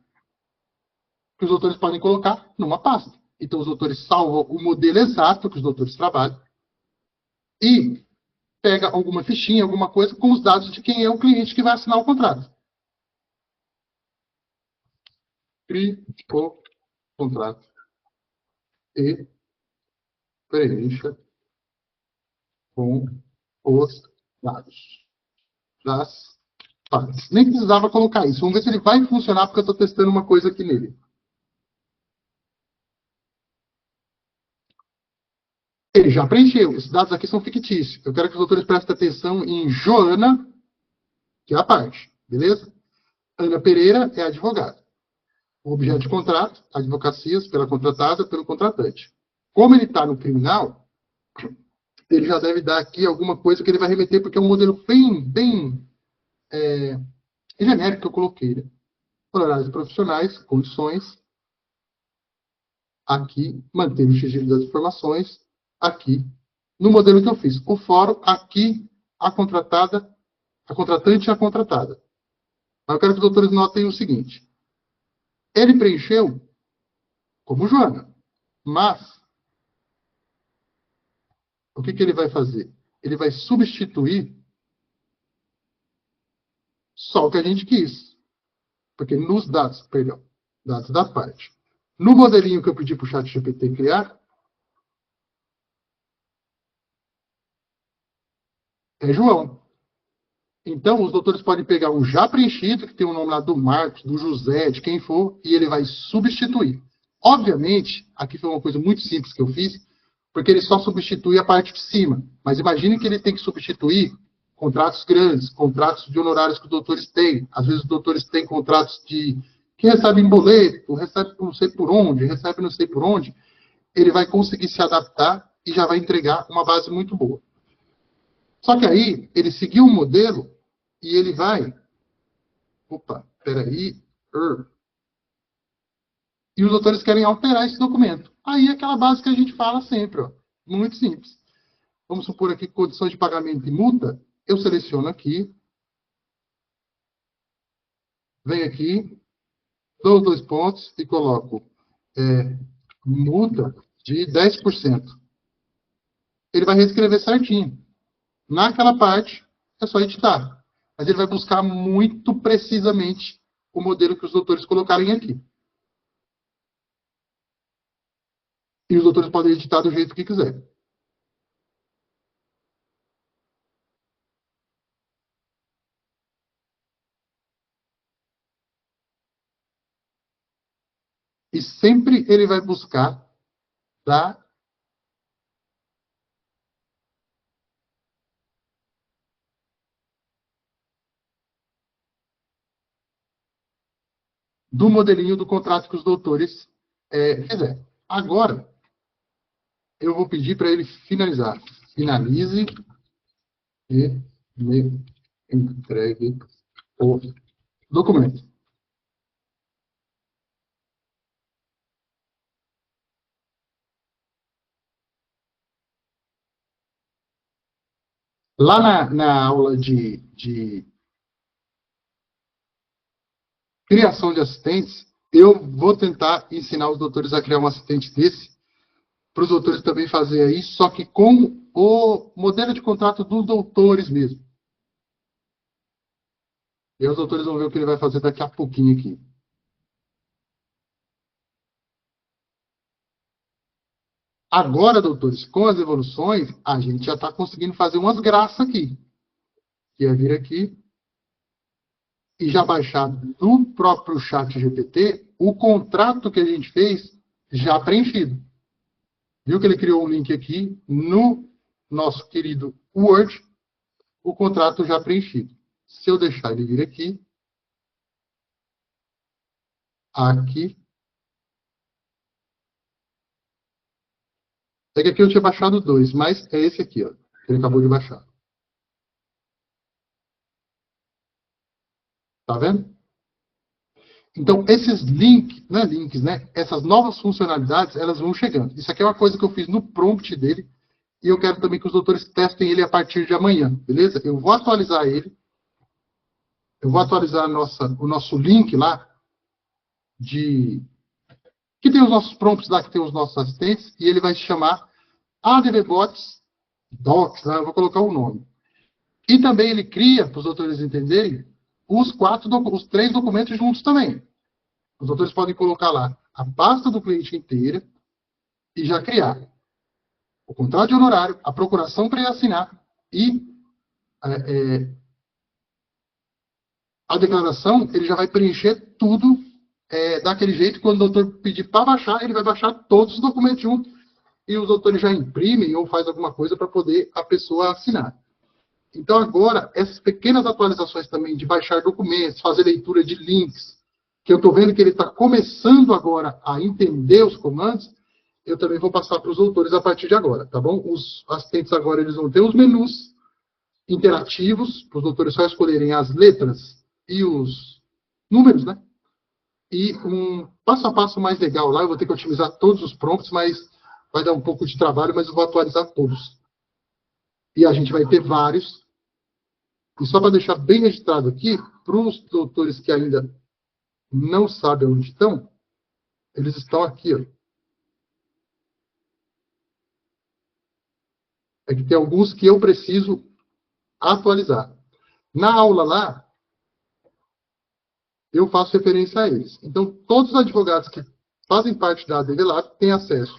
que os doutores podem colocar numa pasta. Então, os doutores salvam o modelo exato que os doutores trabalham e pega alguma fichinha, alguma coisa com os dados de quem é o cliente que vai assinar o contrato. Crie o contrato e preencha com os dados das partes. Nem precisava colocar isso. Vamos ver se ele vai funcionar, porque eu estou testando uma coisa aqui nele. Ele já preencheu. Esses dados aqui são fictícios. Eu quero que os doutores prestem atenção em Joana, que é a parte. Beleza? Ana Pereira é advogada. O objeto de contrato, advocacias pela contratada, pelo contratante. Como ele está no criminal, ele já deve dar aqui alguma coisa que ele vai remeter, porque é um modelo bem genérico que eu coloquei. Né? Honorários profissionais, condições. Aqui, manter o sigilo das informações. Aqui, no modelo que eu fiz. O fórum, aqui, a contratante e a contratada. Mas eu quero que os doutores notem o seguinte. Ele preencheu como Joana, mas o que ele vai fazer? Ele vai substituir só o que a gente quis. Porque nos dados, dados da parte. No modelinho que eu pedi para o ChatGPT criar, é João. Então, os doutores podem pegar um já preenchido, que tem o nome lá do Marcos, do José, de quem for, e ele vai substituir. Obviamente, aqui foi uma coisa muito simples que eu fiz, porque ele só substitui a parte de cima. Mas imagine que ele tem que substituir contratos grandes, contratos de honorários que os doutores têm. Às vezes os doutores têm contratos que recebem boleto, recebem não sei por onde, recebem não sei por onde. Ele vai conseguir se adaptar e já vai entregar uma base muito boa. Só que aí, ele seguiu o modelo e ele vai... Opa, peraí. E os doutores querem alterar esse documento. Aí é aquela base que a gente fala sempre, ó. Muito simples. Vamos supor aqui condições de pagamento e multa. Eu seleciono aqui. Venho aqui. Dou os 2 pontos e coloco multa de 10%. Ele vai reescrever certinho. Naquela parte, é só editar. Mas ele vai buscar muito precisamente o modelo que os doutores colocarem aqui. E os doutores podem editar do jeito que quiser. E sempre ele vai buscar do modelinho do contrato que os doutores fizeram. Agora, eu vou pedir para ele finalizar. Finalize e me entregue o documento. Lá na aula de criação de assistentes, eu vou tentar ensinar os doutores a criar um assistente desse, para os doutores também fazerem isso, só que com o modelo de contrato dos doutores mesmo. E os doutores vão ver o que ele vai fazer daqui a pouquinho aqui. Agora, doutores, com as evoluções, a gente já está conseguindo fazer umas graças aqui. Que é vir aqui e já baixar do próprio chat GPT o contrato que a gente fez já preenchido. Viu que ele criou um link aqui no nosso querido Word, o contrato já preenchido. Se eu deixar ele vir aqui, é que aqui eu tinha baixado 2, mas é esse aqui, ó, que ele acabou de baixar. Tá vendo? Então, esses links, né? Essas novas funcionalidades, elas vão chegando. Isso aqui é uma coisa que eu fiz no prompt dele, e eu quero também que os doutores testem ele a partir de amanhã, beleza? Eu vou atualizar ele. Eu vou atualizar o nosso link lá, que tem os nossos prompts lá, que tem os nossos assistentes, e ele vai se chamar ADVBots Docs, né? Eu vou colocar o nome. E também ele cria, para os doutores entenderem, os 3 documentos juntos também. Os doutores podem colocar lá a pasta do cliente inteira e já criar o contrato de honorário, a procuração para ele assinar e a declaração, ele já vai preencher tudo daquele jeito. Quando o doutor pedir para baixar, ele vai baixar todos os documentos juntos e os doutores já imprimem ou faz alguma coisa para poder a pessoa assinar. Então, agora, essas pequenas atualizações também de baixar documentos, fazer leitura de links, que eu estou vendo que ele está começando agora a entender os comandos, eu também vou passar para os doutores a partir de agora, tá bom? Os assistentes agora eles vão ter os menus interativos, para os doutores só escolherem as letras e os números, né? E um passo a passo mais legal lá, eu vou ter que otimizar todos os prompts, mas vai dar um pouco de trabalho, mas eu vou atualizar todos. E a gente vai ter vários. E só para deixar bem registrado aqui, para os doutores que ainda não sabem onde estão, eles estão aqui, ó. É que tem alguns que eu preciso atualizar. Na aula lá, eu faço referência a eles. Então, todos os advogados que fazem parte da ADVLab têm acesso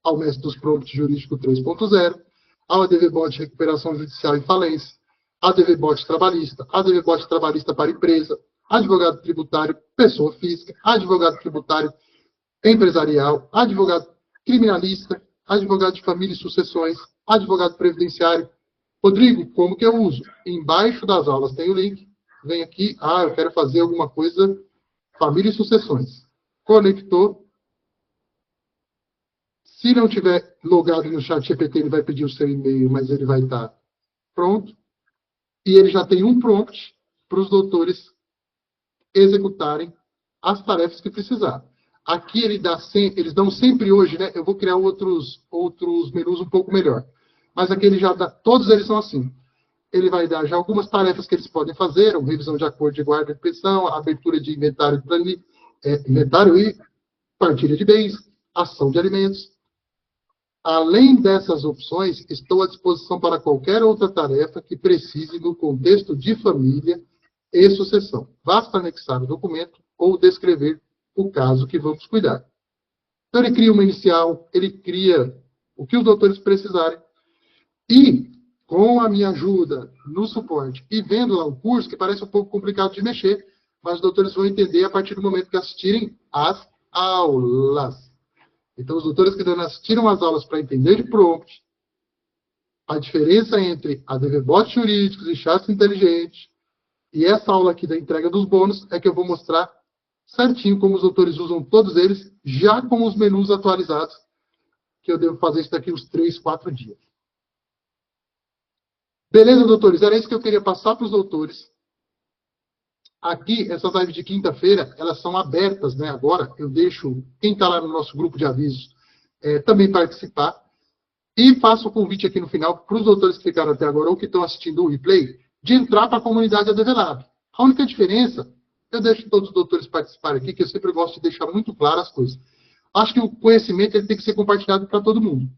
ao mestre dos prompts jurídico 3.0, ao ADVBot recuperação judicial e falência, ADVBot trabalhista, ADVBot trabalhista para empresa, advogado tributário, pessoa física, advogado tributário empresarial, advogado criminalista, advogado de família e sucessões, advogado previdenciário. Rodrigo, como que eu uso? Embaixo das aulas tem o link. Vem aqui, eu quero fazer alguma coisa, família e sucessões. Conectou. Se não tiver logado no chat GPT, ele vai pedir o seu e-mail, mas ele vai estar pronto. E ele já tem um prompt para os doutores executarem as tarefas que precisar. Aqui eles dão sempre hoje, né? Eu vou criar outros menus um pouco melhor. Mas aqui ele já dá, todos eles são assim. Ele vai dar já algumas tarefas que eles podem fazer, revisão de acordo de guarda e pensão, abertura de inventário e partilha de bens, ação de alimentos. Além dessas opções, estou à disposição para qualquer outra tarefa que precise no contexto de família e sucessão. Basta anexar o documento ou descrever o caso que vamos cuidar. Então, ele cria uma inicial, ele cria o que os doutores precisarem. E, com a minha ajuda no suporte e vendo lá o curso, que parece um pouco complicado de mexer, mas os doutores vão entender a partir do momento que assistirem às aulas. Então, os doutores que assistiram às aulas para entender de prompt, a diferença entre ADVBots jurídicos e chats inteligentes, e essa aula aqui da entrega dos bônus, é que eu vou mostrar certinho como os doutores usam todos eles, já com os menus atualizados, que eu devo fazer isso daqui uns 3, 4 dias. Beleza, doutores? Era isso que eu queria passar para os doutores. Aqui, essas lives de quinta-feira, elas são abertas, né? Agora, eu deixo quem está lá no nosso grupo de avisos também participar. E faço o convite aqui no final para os doutores que ficaram até agora ou que estão assistindo o replay, de entrar para a comunidade ADV Lab. A única diferença, eu deixo todos os doutores participarem aqui, que eu sempre gosto de deixar muito claro as coisas. Acho que o conhecimento ele tem que ser compartilhado para todo mundo.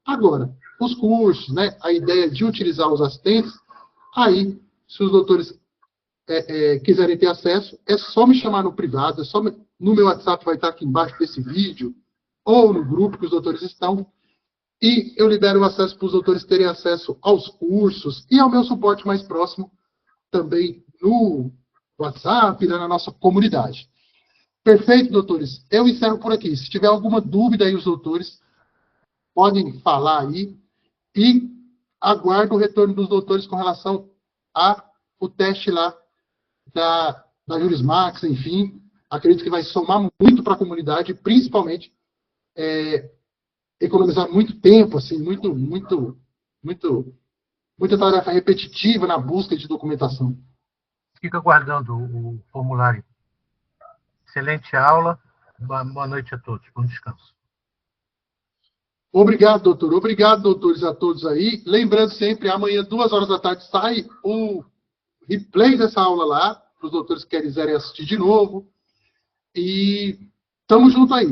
Agora, os cursos, né, a ideia de utilizar os assistentes, aí, se os doutores quiserem ter acesso, é só me chamar no privado, no meu WhatsApp vai estar aqui embaixo desse vídeo, ou no grupo que os doutores estão, e eu libero o acesso para os doutores terem acesso aos cursos e ao meu suporte mais próximo, também no WhatsApp, né, na nossa comunidade. Perfeito, doutores? Eu encerro por aqui. Se tiver alguma dúvida aí, os doutores podem falar aí, e aguardo o retorno dos doutores com relação ao teste lá da Jurismax, enfim. Acredito que vai somar muito para a comunidade, principalmente economizar muito tempo, assim, muita tarefa repetitiva na busca de documentação. Fica aguardando o formulário. Excelente aula. Boa noite a todos. Bom descanso. Obrigado, doutor. Obrigado, doutores, a todos aí. Lembrando sempre, amanhã, 14h sai o replay dessa aula lá, para os doutores que quiserem assistir de novo. E estamos juntos aí.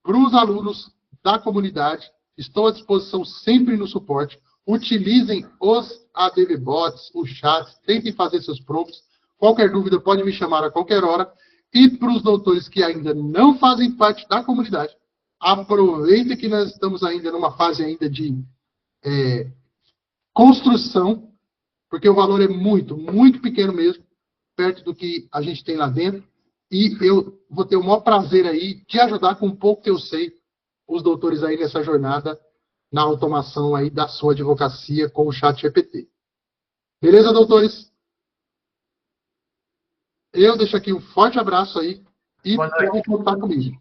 Para os alunos da comunidade, estou à disposição sempre no suporte. Utilizem os ADV Bots, os chats, tentem fazer seus prompts. Qualquer dúvida pode me chamar a qualquer hora. E para os doutores que ainda não fazem parte da comunidade, aproveita que nós estamos ainda numa fase ainda de construção, porque o valor é muito, muito pequeno mesmo, perto do que a gente tem lá dentro. E eu vou ter o maior prazer aí de ajudar com um pouco que eu sei os doutores aí nessa jornada na automação aí da sua advocacia com o ChatGPT. Beleza, doutores? Eu deixo aqui um forte abraço aí e podem contar comigo.